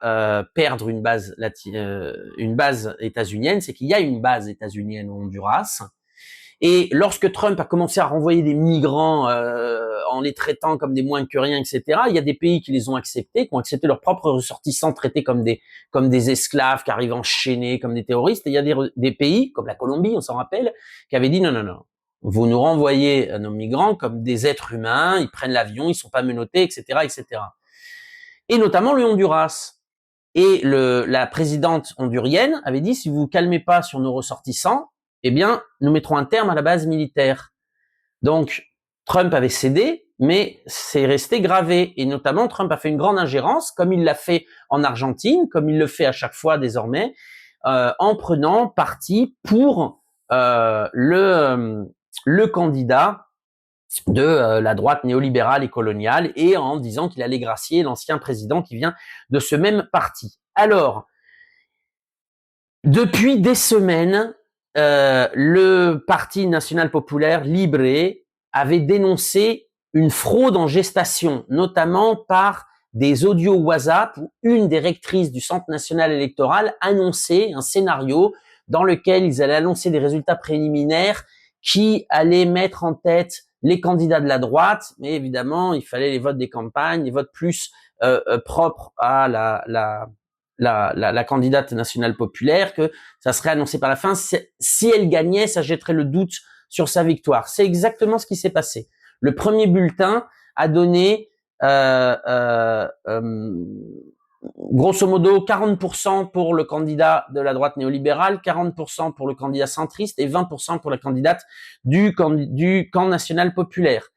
perdre une base états-unienne, c'est qu'il y a une base états-unienne au Honduras. Et lorsque Trump a commencé à renvoyer des migrants en les traitant comme des moins que rien, etc., il y a des pays qui les ont acceptés, qui ont accepté leurs propres ressortissants traités comme des esclaves, qui arrivent enchaînés comme des terroristes. Et il y a des pays, comme la Colombie, on s'en rappelle, qui avaient dit non, vous nous renvoyez nos migrants comme des êtres humains, ils prennent l'avion, ils sont pas menottés, etc., etc. Et notamment le Honduras. Et la présidente hondurienne avait dit si vous vous calmez pas sur nos ressortissants, eh bien, nous mettrons un terme à la base militaire. Donc, Trump avait cédé, mais c'est resté gravé. Et notamment, Trump a fait une grande ingérence, comme il l'a fait en Argentine, comme il le fait à chaque fois désormais, en prenant parti pour le candidat de la droite néolibérale et coloniale, et en disant qu'il allait gracier l'ancien président qui vient de ce même parti. Alors, Depuis des semaines, le Parti national populaire Libre avait dénoncé une fraude en gestation, notamment par des audios WhatsApp où une des rectrices du Centre national électoral annonçait un scénario dans lequel ils allaient annoncer des résultats préliminaires qui allaient mettre en tête les candidats de la droite, mais évidemment, il fallait les votes des campagnes, les votes plus propres à la candidate nationale populaire, que ça serait annoncé par la fin. Si elle gagnait, ça jetterait le doute sur sa victoire. C'est exactement ce qui s'est passé. Le premier bulletin a donné grosso modo 40% pour le candidat de la droite néolibérale, 40% pour le candidat centriste et 20% pour la candidate du camp national populaire.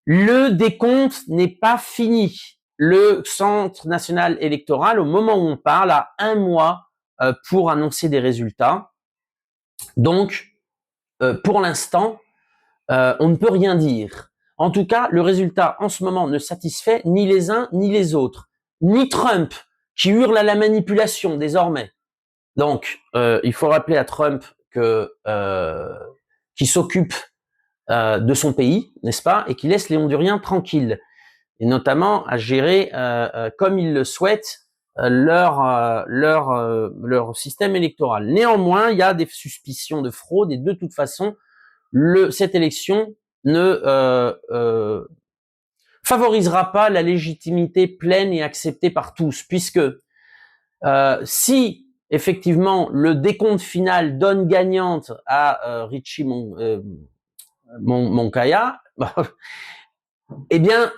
Le décompte n'est pas fini. Le Centre national électoral, au moment où on parle, a 1 mois pour annoncer des résultats. Donc, pour l'instant, on ne peut rien dire. En tout cas, le résultat en ce moment ne satisfait ni les uns ni les autres, ni Trump qui hurle à la manipulation désormais. Donc, il faut rappeler à Trump que qu'il s'occupe de son pays, n'est-ce pas, et qu'il laisse les Honduriens tranquilles, et notamment à gérer comme ils le souhaitent leur système électoral. Néanmoins, il y a des suspicions de fraude et de toute façon, cette élection ne favorisera pas la légitimité pleine et acceptée par tous, puisque si effectivement le décompte final donne gagnante à Richie Moncaya, eh bien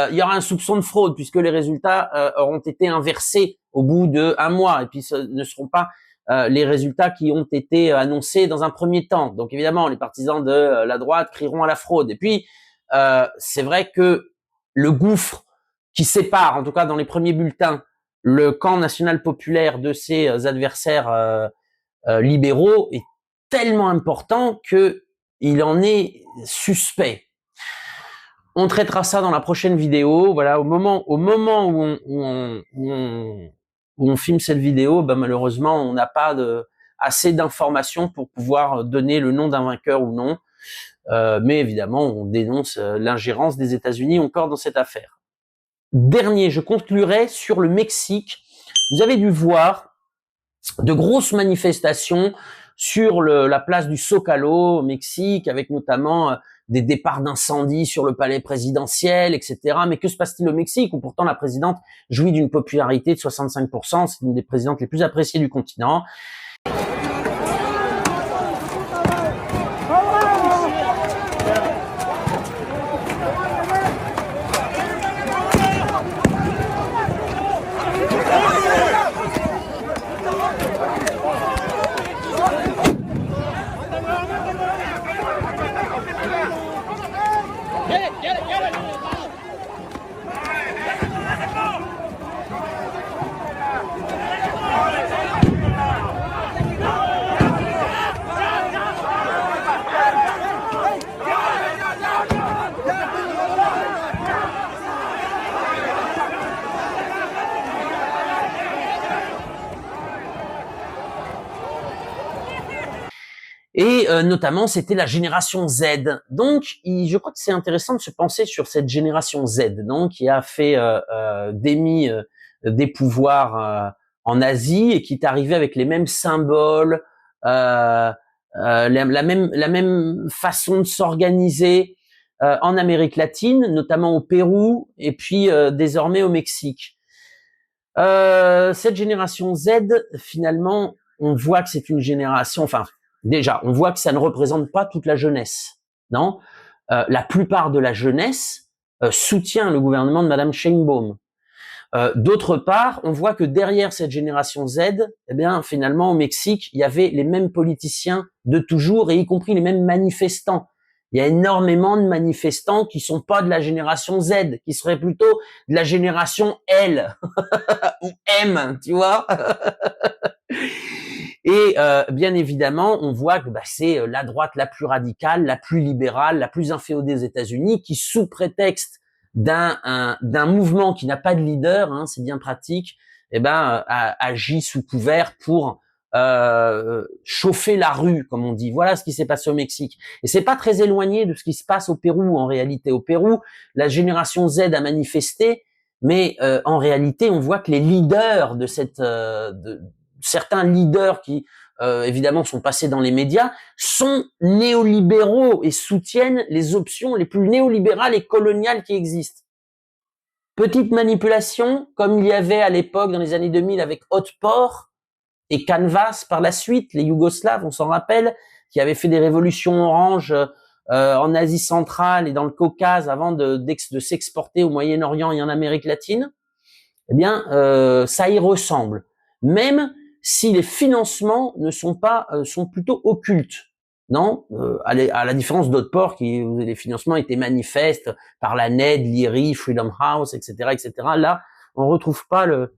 il y aura un soupçon de fraude puisque les résultats auront été inversés au bout de 1 mois et puis ce ne seront pas les résultats qui ont été annoncés dans un premier temps. Donc évidemment, les partisans de la droite crieront à la fraude. Et puis, c'est vrai que le gouffre qui sépare, en tout cas dans les premiers bulletins, le camp national populaire de ses adversaires libéraux est tellement important que il en est suspect. On traitera ça dans la prochaine vidéo. Voilà, au moment où on filme cette vidéo, ben malheureusement, on n'a pas assez d'informations pour pouvoir donner le nom d'un vainqueur ou non. Mais évidemment, on dénonce l'ingérence des États-Unis encore dans cette affaire. Dernier, je conclurai sur le Mexique. Vous avez dû voir de grosses manifestations sur la place du Zócalo au Mexique, avec notamment des départs d'incendie sur le palais présidentiel, etc. Mais que se passe-t-il au Mexique, où pourtant la présidente jouit d'une popularité de 65%, c'est une des présidentes les plus appréciées du continent. Et notamment, c'était la génération Z. Donc, je crois que c'est intéressant de se penser sur cette génération Z, donc qui a fait démis des pouvoirs en Asie et qui est arrivé avec les mêmes symboles, la même façon de s'organiser en Amérique latine, notamment au Pérou et puis désormais au Mexique. Cette génération Z, finalement, on voit que c'est une génération, enfin, déjà, on voit que ça ne représente pas toute la jeunesse, non? La plupart de la jeunesse soutient le gouvernement de Madame Sheinbaum. D'autre part, on voit que derrière cette génération Z, eh bien, finalement, au Mexique, il y avait les mêmes politiciens de toujours, et y compris les mêmes manifestants. Il y a énormément de manifestants qui sont pas de la génération Z, qui seraient plutôt de la génération L ou M, tu vois. Et bien évidemment, on voit que c'est la droite la plus radicale, la plus libérale, la plus inféodée aux États-Unis, qui sous prétexte d'un mouvement qui n'a pas de leader, hein, c'est bien pratique, agit sous couvert pour chauffer la rue, comme on dit. Voilà ce qui s'est passé au Mexique. Et c'est pas très éloigné de ce qui se passe au Pérou, en réalité. Au Pérou, la génération Z a manifesté, mais en réalité, on voit que les leaders de certains leaders qui évidemment sont passés dans les médias sont néolibéraux et soutiennent les options les plus néolibérales et coloniales qui existent. Petite manipulation, comme il y avait à l'époque dans les années 2000 avec Otpor et Canvas par la suite, les Yougoslaves, on s'en rappelle, qui avaient fait des révolutions oranges en Asie centrale et dans le Caucase avant de s'exporter au Moyen-Orient et en Amérique latine. Eh bien, ça y ressemble. Même si les financements ne sont pas, sont plutôt occultes. Non, à la différence d'autres ports qui les financements étaient manifestes par la NED, l'IRI, Freedom House, etc., etc. Là, on retrouve pas le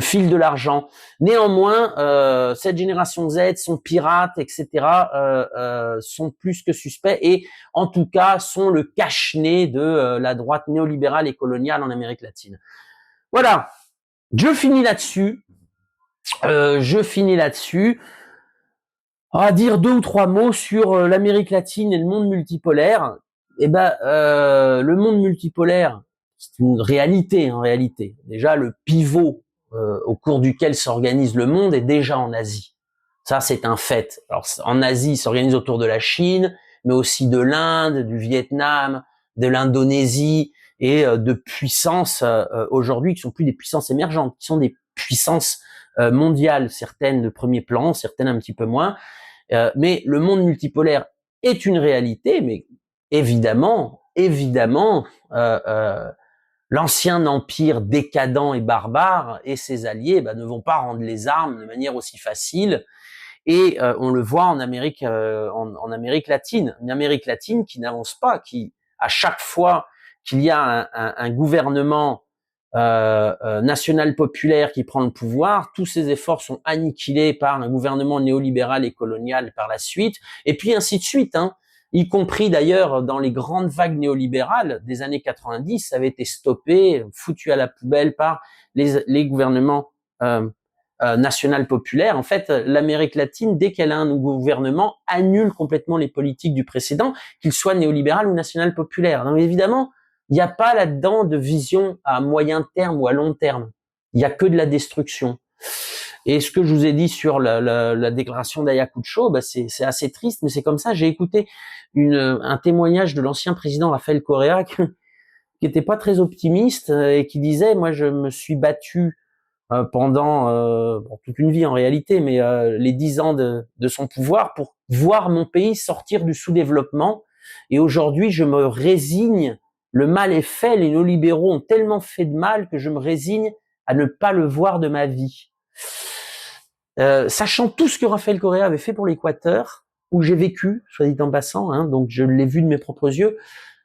fil de l'argent. Néanmoins, cette génération Z sont pirates, etc., sont plus que suspects et, en tout cas, sont le cache-nez de la droite néolibérale et coloniale en Amérique latine. Voilà, je finis là-dessus. On va dire 2 ou 3 mots sur l'Amérique latine et le monde multipolaire. Eh ben, le monde multipolaire, c'est une réalité en réalité. Déjà, le pivot au cours duquel s'organise le monde est déjà en Asie. Ça, c'est un fait. Alors, en Asie, il s'organise autour de la Chine, mais aussi de l'Inde, du Vietnam, de l'Indonésie et de puissances aujourd'hui qui sont plus des puissances émergentes, qui sont des puissances mondiales, certaines de premier plan, certaines un petit peu moins. Mais le monde multipolaire est une réalité, mais évidemment, l'ancien empire décadent et barbare et ses alliés ne vont pas rendre les armes de manière aussi facile. Et on le voit en Amérique, en Amérique latine, une Amérique latine qui n'avance pas, qui à chaque fois qu'il y a un gouvernement national populaire qui prend le pouvoir, tous ces efforts sont anniquilés par un gouvernement néolibéral et colonial par la suite, et puis ainsi de suite, hein, y compris d'ailleurs dans les grandes vagues néolibérales des années 90, ça avait été stoppé, foutu à la poubelle par les gouvernements national populaire. En fait, l'Amérique latine, dès qu'elle a un gouvernement, annule complètement les politiques du précédent, qu'il soit néolibéral ou national populaire. Donc évidemment, il n'y a pas là-dedans de vision à moyen terme ou à long terme. Il n'y a que de la destruction. Et ce que je vous ai dit sur la déclaration d'Ayacucho, c'est assez triste, mais c'est comme ça. J'ai écouté un témoignage de l'ancien président Rafael Correa qui était pas très optimiste et qui disait, moi je me suis battu pendant toute une vie en réalité, mais les 10 ans de son pouvoir pour voir mon pays sortir du sous-développement. Et aujourd'hui, je me résigne. Le mal est fait, les néolibéraux ont tellement fait de mal que je me résigne à ne pas le voir de ma vie. Sachant tout ce que Rafael Correa avait fait pour l'Équateur, où j'ai vécu, soit dit en passant, hein, donc je l'ai vu de mes propres yeux,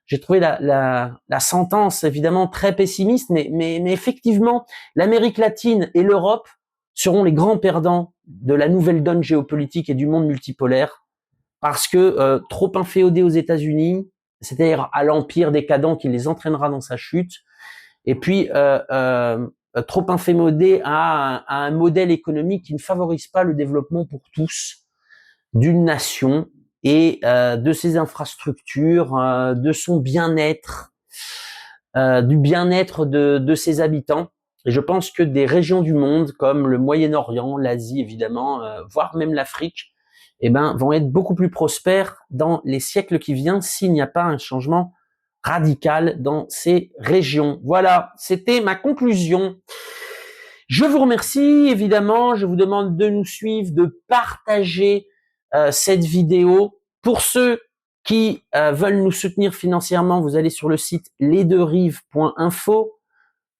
j'ai trouvé la sentence évidemment très pessimiste, mais effectivement, l'Amérique latine et l'Europe seront les grands perdants de la nouvelle donne géopolitique et du monde multipolaire, parce que trop inféodés aux États-Unis, c'est-à-dire à l'empire décadent qui les entraînera dans sa chute, et puis trop inféodés à un modèle économique qui ne favorise pas le développement pour tous d'une nation et de ses infrastructures, de son bien-être, du bien-être de ses habitants. Et je pense que des régions du monde comme le Moyen-Orient, l'Asie évidemment, voire même l'Afrique, vont être beaucoup plus prospères dans les siècles qui viennent s'il n'y a pas un changement radical dans ces régions. Voilà, c'était ma conclusion. Je vous remercie, évidemment, je vous demande de nous suivre, de partager cette vidéo. Pour ceux qui veulent nous soutenir financièrement, vous allez sur le site lesdeuxrives.info,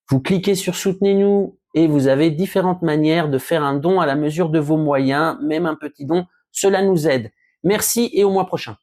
vous cliquez sur Soutenez-nous et vous avez différentes manières de faire un don à la mesure de vos moyens, même un petit don, cela nous aide. Merci et au mois prochain.